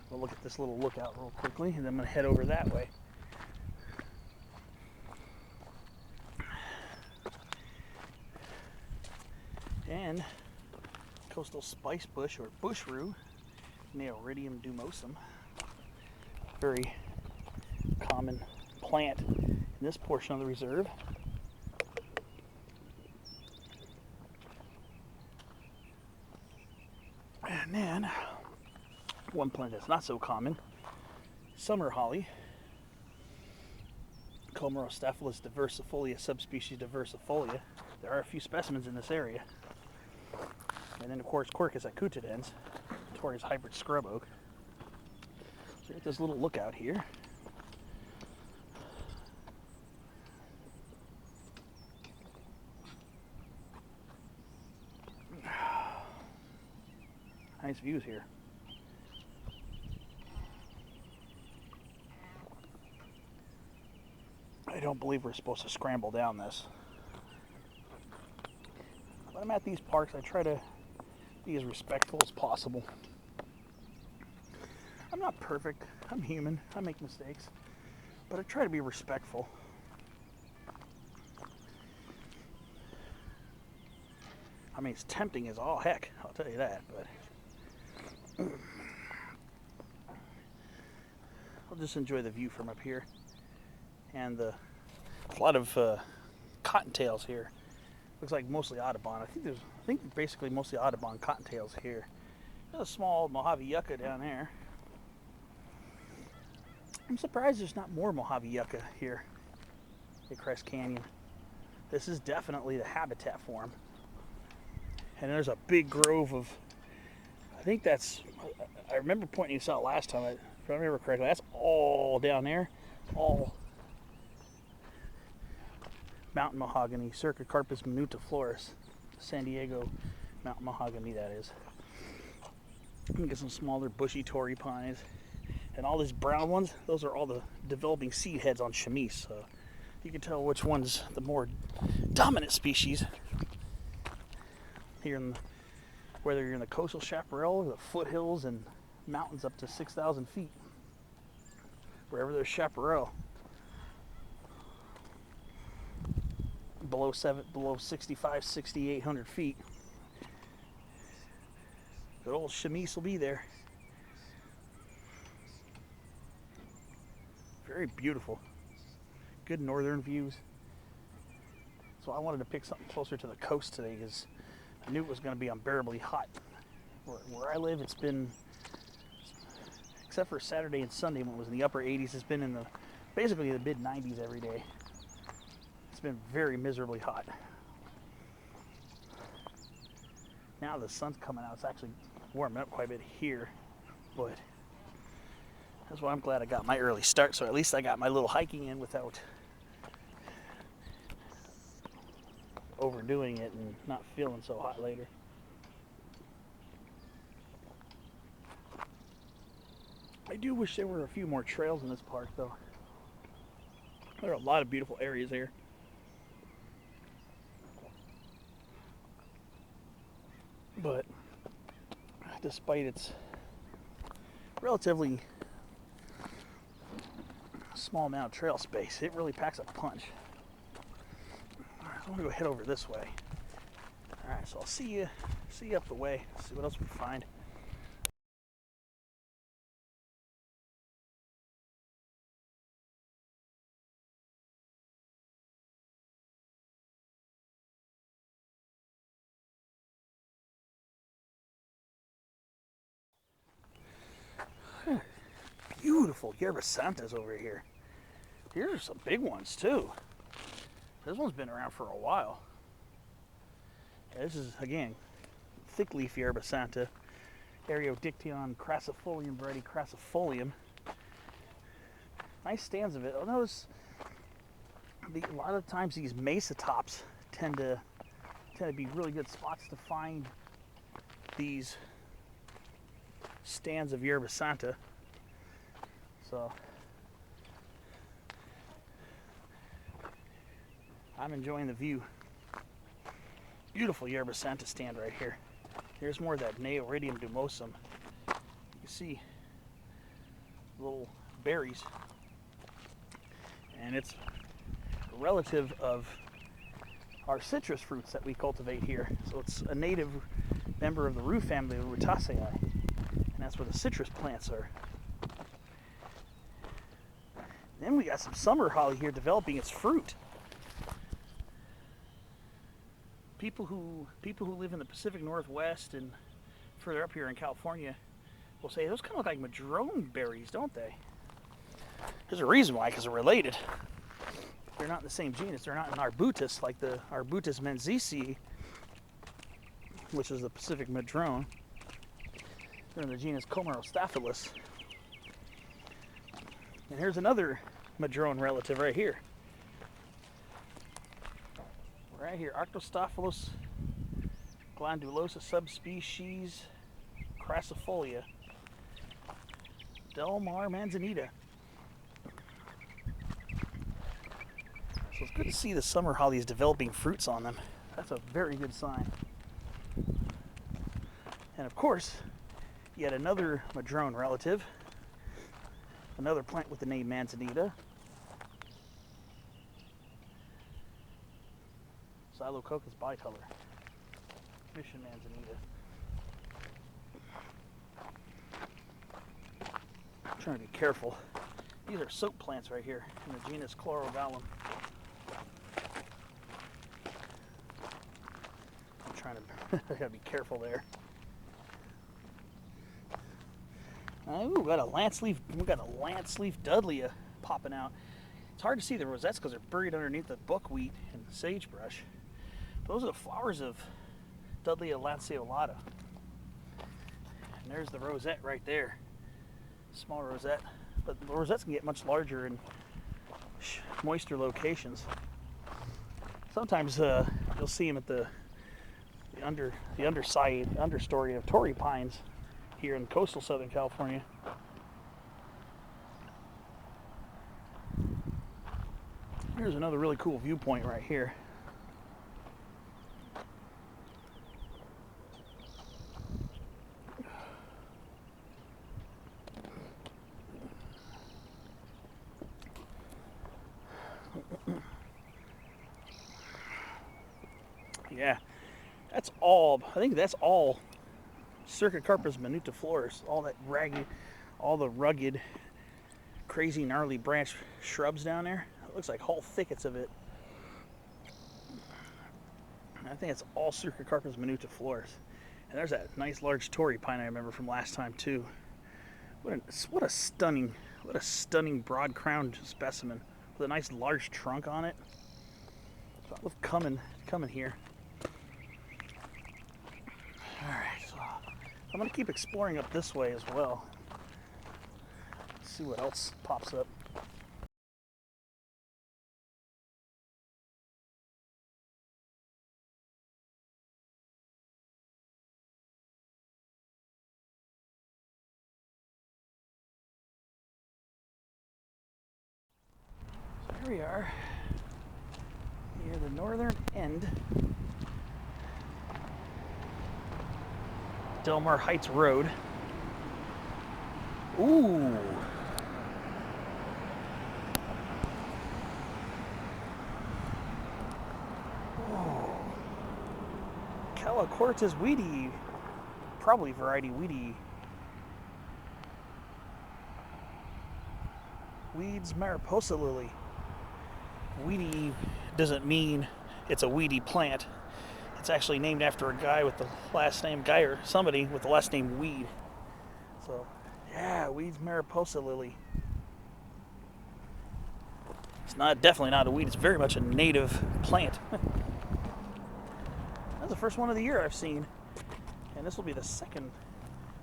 A: We'll look at this little lookout real quickly, and then I'm going to head over that way. And coastal spice bush or bush rue, Neoridium dumosum, very common plant in this portion of the reserve. And then one plant that's not so common, summer holly, Comerostaphylos diversifolia, subspecies diversifolia. There are a few specimens in this area. And then, of course, Quercus acutidens, Torres hybrid scrub oak. So here's this little lookout here. Nice views here. I don't believe we're supposed to scramble down this. When I'm at these parks, I try to be as respectful as possible. I'm not perfect. I'm human. I make mistakes. But I try to be respectful. I mean, it's tempting as all heck, I'll tell you that, but I'll just enjoy the view from up here. And a lot of cottontails here. Looks like mostly Audubon. I think basically mostly Audubon cottontails here. There's a small Mojave yucca down there. I'm surprised there's not more Mojave yucca here at Crest Canyon. This is definitely the habitat for them. And there's a big grove of, I remember pointing this out last time, if I remember correctly, that's all down there, all mountain mahogany, Cercocarpus minutiflorus, San Diego mountain mahogany, that is. You can get some smaller bushy Torrey pines. And all these brown ones, those are all the developing seed heads on chamise. So you can tell which one's the more dominant species. Here whether you're in the coastal chaparral or the foothills and mountains up to 6,000 feet. Wherever there's chaparral. Below 65, 6,800 feet. The old chamise will be there. Very beautiful. Good northern views. So I wanted to pick something closer to the coast today because I knew it was going to be unbearably hot. Where I live, it's been, except for Saturday and Sunday when it was in the upper 80s, it's been in the basically the mid 90s every day. It's been very miserably hot. Now the sun's coming out. It's actually warming up quite a bit here, but that's why I'm glad I got my early start. So at least I got my little hiking in without overdoing it and not feeling so hot later. I do wish there were a few more trails in this park though. There are a lot of beautiful areas here. But despite its relatively small amount of trail space, it really packs a punch. Alright, so I'm gonna go head over this way. Alright, so I'll see you up the way, see what else we find. Beautiful yerba santas over here. Here are some big ones too. This one's been around for a while. Yeah, this is, again, thick leaf yerba santa, Eriodictyon crassifolium variety crassifolium. Nice stands of it. I'll notice a lot of times these mesa tops tend to be really good spots to find these stands of yerba santa. So I'm enjoying the view. Beautiful yerba santa stand right here. Here's more of that Neoridium dumosum. You can see little berries, and it's a relative of our citrus fruits that we cultivate here. So it's a native member of the rue family of Rutaceae, and that's where the citrus plants are. Then we got some summer holly here developing its fruit. People who live in the Pacific Northwest and further up here in California will say those kind of look like madrone berries, don't they? There's a reason why, because they're related. They're not in the same genus. They're not in Arbutus like the Arbutus menziesii, which is the Pacific madrone. They're in the genus Comerostaphylus. And here's another madrone relative right here. Right here, Arctostophilus glandulosa subspecies crassifolia, Delmar manzanita. So it's good to see the summer hollies developing fruits on them. That's a very good sign. And of course, yet another madrone relative, another plant with the name manzanita, Xylococcus bicolor, mission manzanita. I'm trying to be careful. These are soap plants right here in the genus Chlorovallum. I'm trying to I gotta be careful there. Ooh, we got a lance leaf Dudleya popping out. It's hard to see the rosettes because they're buried underneath the buckwheat and the sagebrush. Those are the flowers of Dudleya lanceolata. And there's the rosette right there. Small rosette. But the rosettes can get much larger in moister locations. Sometimes you'll see them at the understory of Torrey pines here in coastal Southern California. Here's another really cool viewpoint right here. Yeah, that's all. I think that's all Cercocarpus minutiflorus. All that ragged, all the rugged, crazy, gnarly branch shrubs down there. It looks like whole thickets of it. I think it's all Cercocarpus minutaflorus. And there's that nice large Tory pine I remember from last time too. What a stunning broad-crowned specimen with a nice large trunk on it. So I love coming here. All right, so I'm gonna keep exploring up this way as well. See what else pops up. So here we are, near the northern end. Del Mar Heights Road. Ooh. Calocortis weedy, probably variety weedy. Weeds Mariposa lily. Weedy doesn't mean it's a weedy plant. It's actually named after a guy with the last name Guy, or somebody with the last name Weed. So, yeah, Weeds Mariposa lily. It's definitely not a weed. It's very much a native plant. That's the first one of the year I've seen, and this will be the second.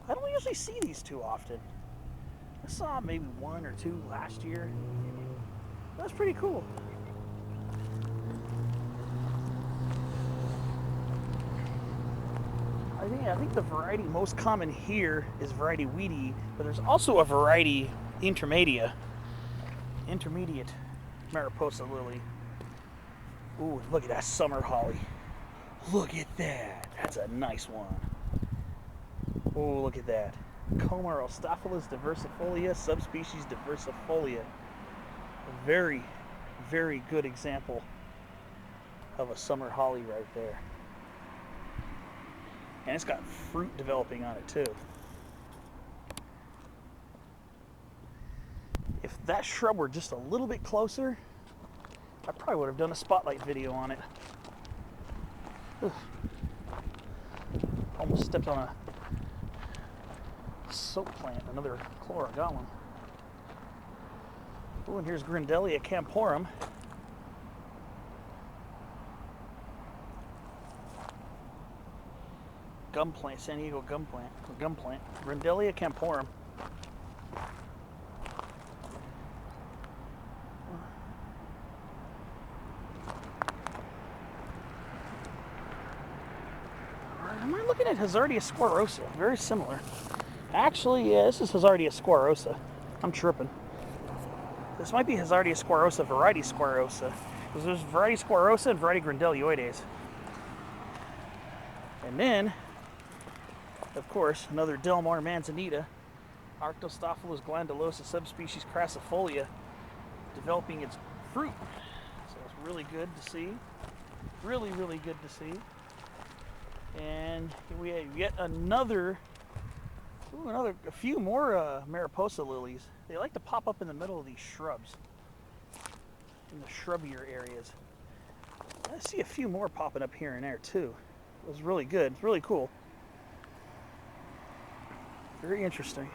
A: I don't usually see these too often. I saw maybe one or two last year. That's pretty cool. I think the variety most common here is variety weedy, but there's also a variety intermediate Mariposa lily. Ooh, look at that summer holly. Look at that. That's a nice one. Oh, look at that. Comarostophyllus diversifolia, subspecies diversifolia. A very, very good example of a summer holly right there. And it's got fruit developing on it too. If that shrub were just a little bit closer, I probably would have done a spotlight video on it. Ugh. Almost stepped on a soap plant, another Chlora. Got one. Oh, and here's Grindelia camporum. Gum plant, San Diego gum plant, Grindelia camporum. Am I looking at Hazardia squarosa? Very similar. Actually, yeah, this is Hazardia squarosa. I'm tripping. This might be Hazardia squarosa, variety squarosa. Because there's variety squarosa and variety grindelioides. And then, of course, another Del Mar manzanita, Arctostaphylos glandulosa, subspecies crassifolia, developing its fruit. So it's really good to see. Really, really good to see. And we have yet a few more Mariposa lilies. They like to pop up in the middle of these shrubs, in the shrubbier areas. I see a few more popping up here and there too. It was really good. It's really cool. Very interesting.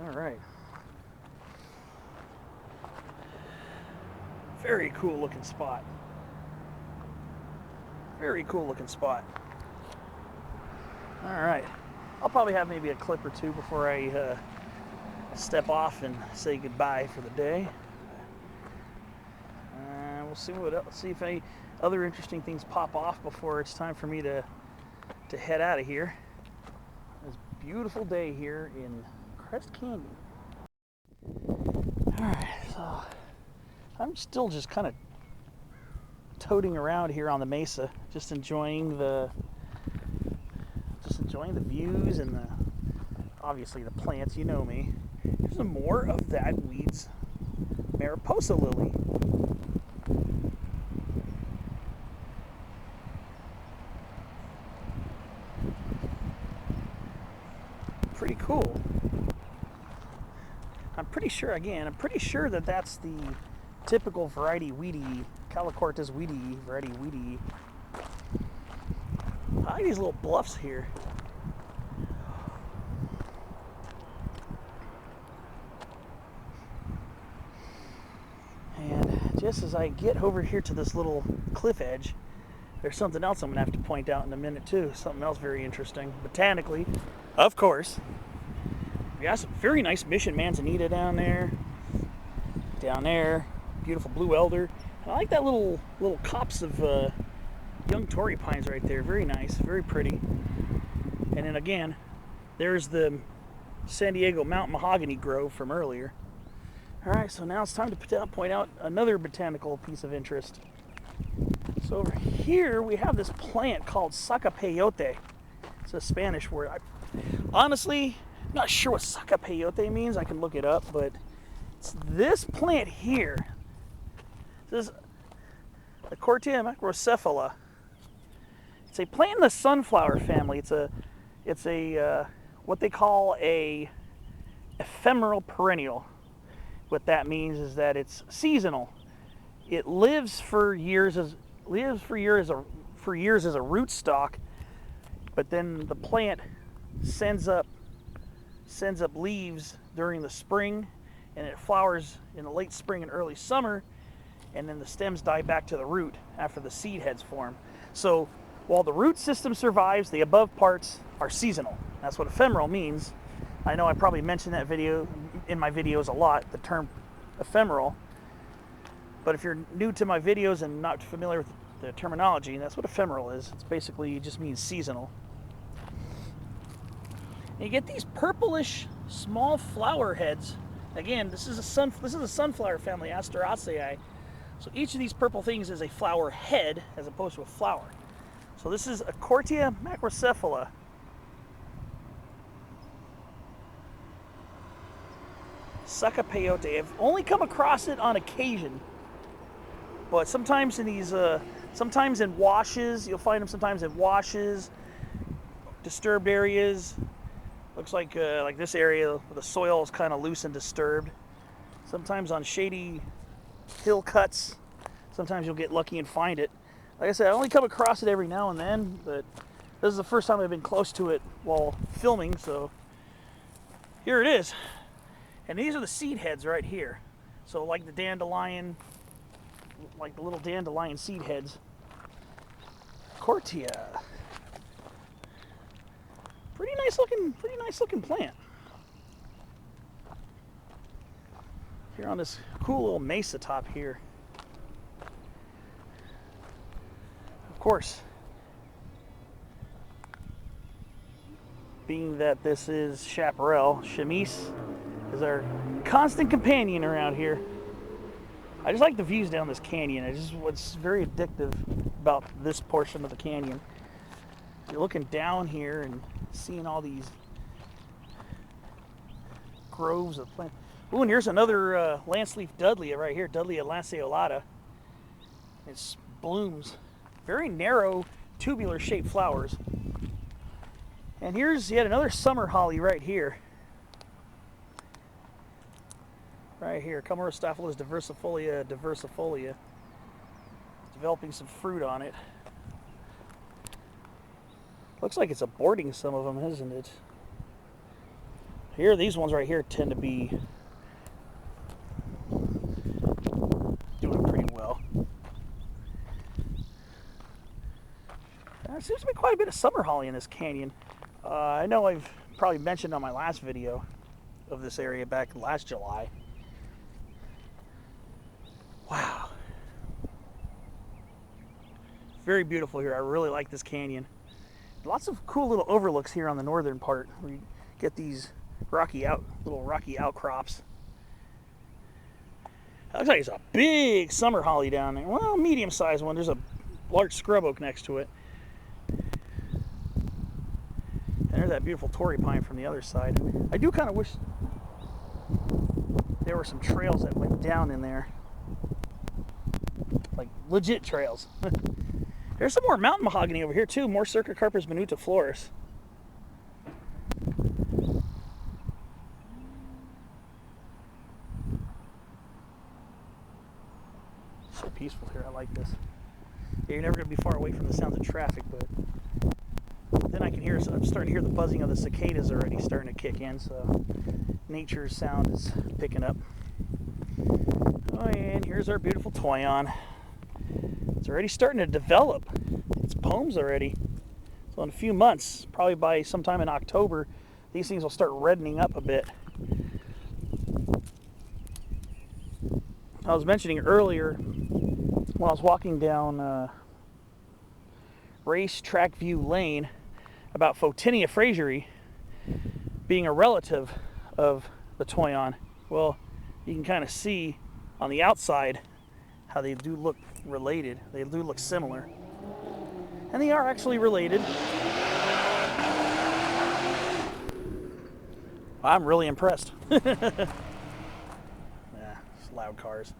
A: All right. Very cool looking spot. Very cool looking spot. All right. I'll probably have maybe a clip or two before I step off and say goodbye for the day. We'll see what else, see if any other interesting things pop off before it's time for me to head out of here. It's a beautiful day here in Crest Canyon. All right, so I'm still just kind of toting around here on the mesa, just enjoying the views and obviously the plants. You know me. Here's some more of that Weeds Mariposa lily. Pretty cool. pretty sure, again, I'm pretty sure that that's the typical variety weedy, Calocortus weedy, variety weedy. I like these little bluffs here. And just as I get over here to this little cliff edge, there's something else I'm going to have to point out in a minute too. Something else very interesting. Botanically, of course. We got some very nice Mission Manzanita down there. Down there. Beautiful blue elder. And I like that little copse of young Torrey pines right there. Very nice. Very pretty. And then again, there's the San Diego Mountain Mahogany Grove from earlier. Alright, so now it's time to point out another botanical piece of interest. So over here we have this plant called sacapeyote. It's a Spanish word. Honestly, I'm not sure what sacapeyote means. I can look it up, but it's this plant here. This is the Cortea macrocephala. It's a plant in the sunflower family. It's a what they call a ephemeral perennial. What that means is that it's seasonal. It lives for years as a rootstock, but then the plant sends up leaves during the spring, and it flowers in the late spring and early summer, and then the stems die back to the root after the seed heads form. So while the root system survives, the above parts are seasonal. That's what ephemeral means. I know I probably mentioned that in my videos a lot, the term ephemeral. But if you're new to my videos and not familiar with the terminology, that's what ephemeral is. It's basically, it just means seasonal. And you get these purplish small flower heads. Again, this is a sunflower family, Asteraceae. So each of these purple things is a flower head as opposed to a flower. So this is a Cortea macrocephala. Sacapeyote. I've only come across it on occasion, but sometimes in these, sometimes in washes, you'll find them sometimes in washes, disturbed areas. Looks like this area, the soil is kind of loose and disturbed. Sometimes on shady hill cuts, sometimes you'll get lucky and find it. Like I said, I only come across it every now and then, but this is the first time I've been close to it while filming, so here it is. And these are the seed heads right here. So like the dandelion, like the little dandelion seed heads. Cortea. Pretty nice looking plant. Here on this cool little mesa top here. Of course, being that this is chaparral, chamise is our constant companion around here. I just like the views down this canyon. It's just what's very addictive about this portion of the canyon. You're looking down here and seeing all these groves of plants. Ooh, and here's another lance-leaf dudley right here, Dudleya lanceolata. It blooms. Very narrow, tubular-shaped flowers. And here's yet another summer holly right here. Right here, Camarostaphylos diversifolia. Developing some fruit on it. Looks like it's aborting some of them, isn't it? Here, these ones right here tend to be doing pretty well. There seems to be quite a bit of summer holly in this canyon. I know I've probably mentioned on my last video of this area back last July. Wow. Very beautiful here. I really like this canyon. Lots of cool little overlooks here on the northern part where you get these little rocky outcrops. It looks like it's a big summer holly down there. Well, medium-sized one. There's a large scrub oak next to it. And there's that beautiful Torrey pine from the other side. I do kind of wish there were some trails that went down in there. Like legit trails. There's some more mountain mahogany over here too. More Cercocarpus minutiflorus. so peaceful here. I like this. Yeah, you're never going to be far away from the sounds of traffic, but then I can hear, I'm starting to hear the buzzing of the cicadas already starting to kick in, so nature's sound is picking up. Oh, and here's our beautiful toyon. It's already starting to develop its poems already. So in a few months, probably by sometime in October, these things will start reddening up a bit. I was mentioning earlier when I was walking down Racetrack View Lane about Photinia fraseri being a relative of the toyon. Well, you can kind of see on the outside how they do look related. They do look similar. And they are actually related. I'm really impressed. Yeah, it's loud cars.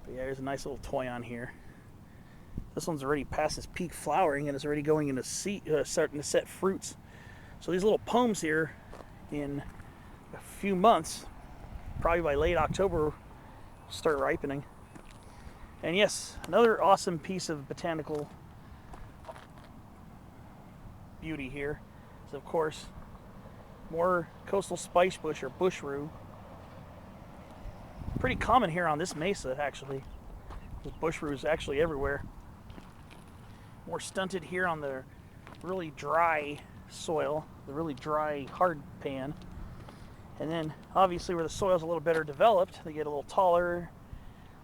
A: But yeah, there's a nice little toyon here. This one's already past its peak flowering and it's already going into starting to set fruits. So these little poems here in a few months, probably by late October, will start ripening. And yes, another awesome piece of botanical beauty here is, of course, more coastal spice bush or bush rue. Pretty common here on this mesa, actually. This bush rue is actually everywhere. More stunted here on the really dry soil, the really dry hard pan. And then obviously where the soil's a little better developed, they get a little taller.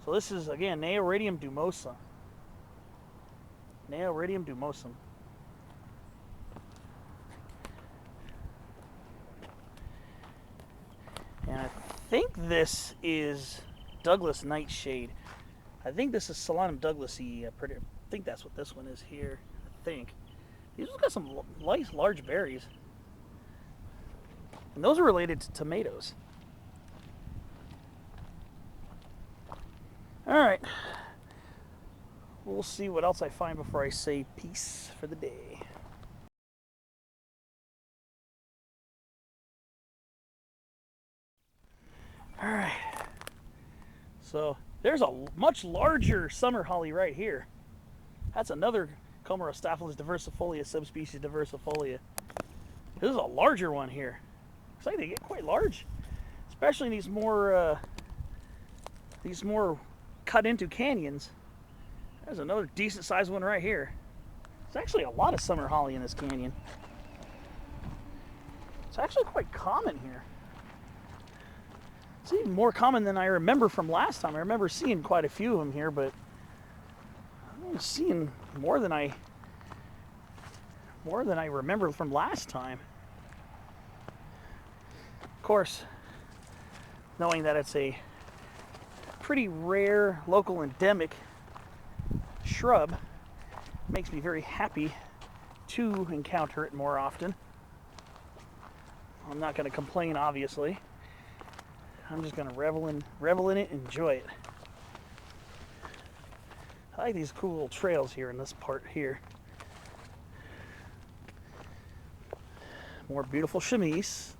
A: So this is, again, Neoeridium dumosum. Neoeridium dumosum. And I think this is Douglas nightshade. I think this is Solanum douglasii. I think that's what this one is here. I think. These ones got some nice large berries. And those are related to tomatoes. Alright. We'll see what else I find before I say peace for the day. Alright. So there's a much larger summer holly right here. That's another Comarostaphylos diversifolia, subspecies diversifolia. This is a larger one here. Looks like they get quite large, especially in these more cut into canyons. There's another decent sized one right here. There's actually a lot of summer holly in this canyon. It's actually quite common here. It's even more common than I remember from last time. I remember seeing quite a few of them here, but I'm seeing more than I remember from last time. Of course, knowing that it's a pretty rare local endemic shrub makes me very happy to encounter it more often. I'm not going to complain, obviously. I'm just going to revel in it, enjoy it. I like these cool little trails here in this part here. More beautiful chamise.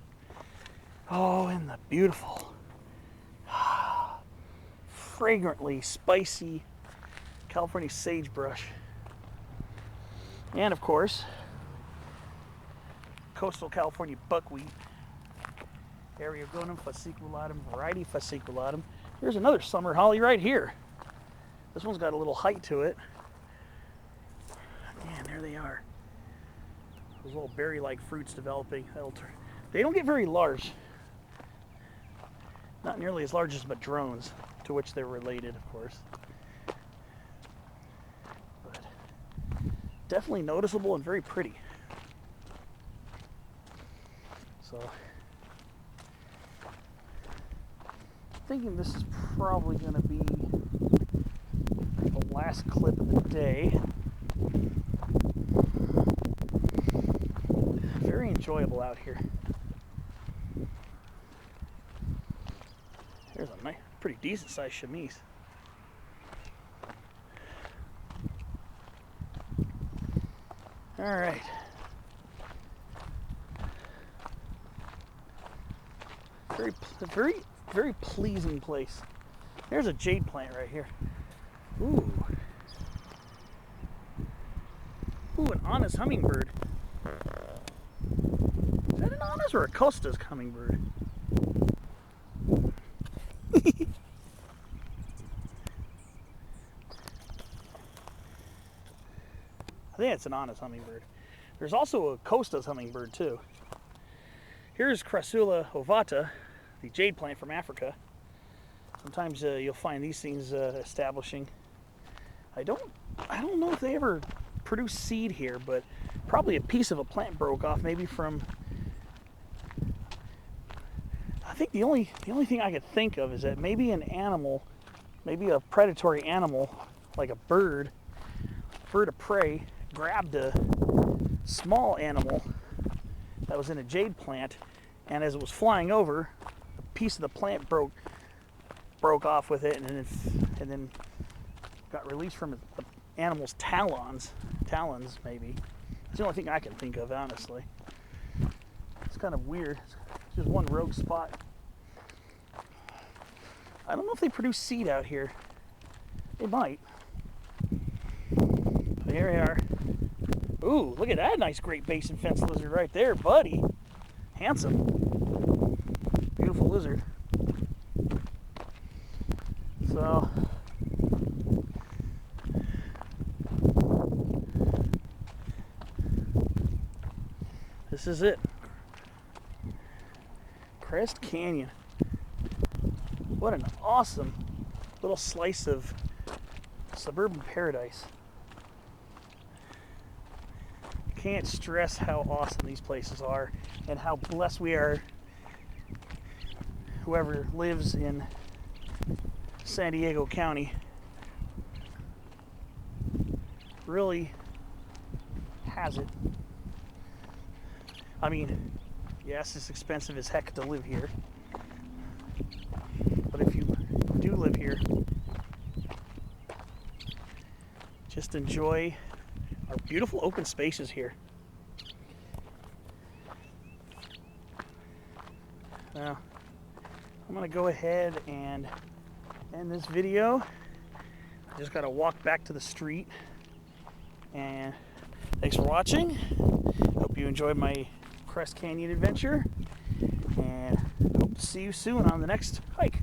A: Oh, and the beautiful, fragrantly spicy California sagebrush. And of course, coastal California buckwheat. Eriogonum fasciculatum, variety fasciculatum. Here's another summer holly right here. This one's got a little height to it. Man, there they are. Those little berry-like fruits developing. They don't get very large. Not nearly as large as madrones, to which they're related, of course. But definitely noticeable and very pretty. So, thinking this is probably going to be the last clip of the day. Very enjoyable out here. There's a nice, pretty decent sized chamise. All right. Very pleasing place. There's a jade plant right here. Ooh. Ooh, an honest hummingbird. Is that an honest or a Costa's hummingbird? I think it's an honest hummingbird. There's also a Costa's hummingbird too. Here's Crassula ovata, the jade plant from Africa. Sometimes you'll find these things establishing. I don't know if they ever produce seed here, but probably a piece of a plant broke off, maybe from. I think the only thing I could think of is that maybe an animal, maybe a predatory animal, like a bird of prey, grabbed a small animal that was in a jade plant, and as it was flying over, a piece of the plant broke off with it, and then got released from the animal's talons maybe. It's the only thing I can think of, honestly. It's kind of weird. It's just one rogue spot. I don't know if they produce seed out here. They might. But here we are. Ooh, look at that nice Great Basin fence lizard right there, buddy. Handsome. Beautiful lizard. So, this is it. Crest Canyon. What an awesome little slice of suburban paradise. Can't stress how awesome these places are and how blessed we are, whoever lives in San Diego County. Really has it. I mean, yes, it's expensive as heck to live here, but if you do live here, just enjoy our beautiful open spaces here. Now, I'm gonna go ahead and end this video. I just gotta walk back to the street, and thanks for watching. Hope you enjoyed my Crest Canyon adventure, and hope to see you soon on the next hike.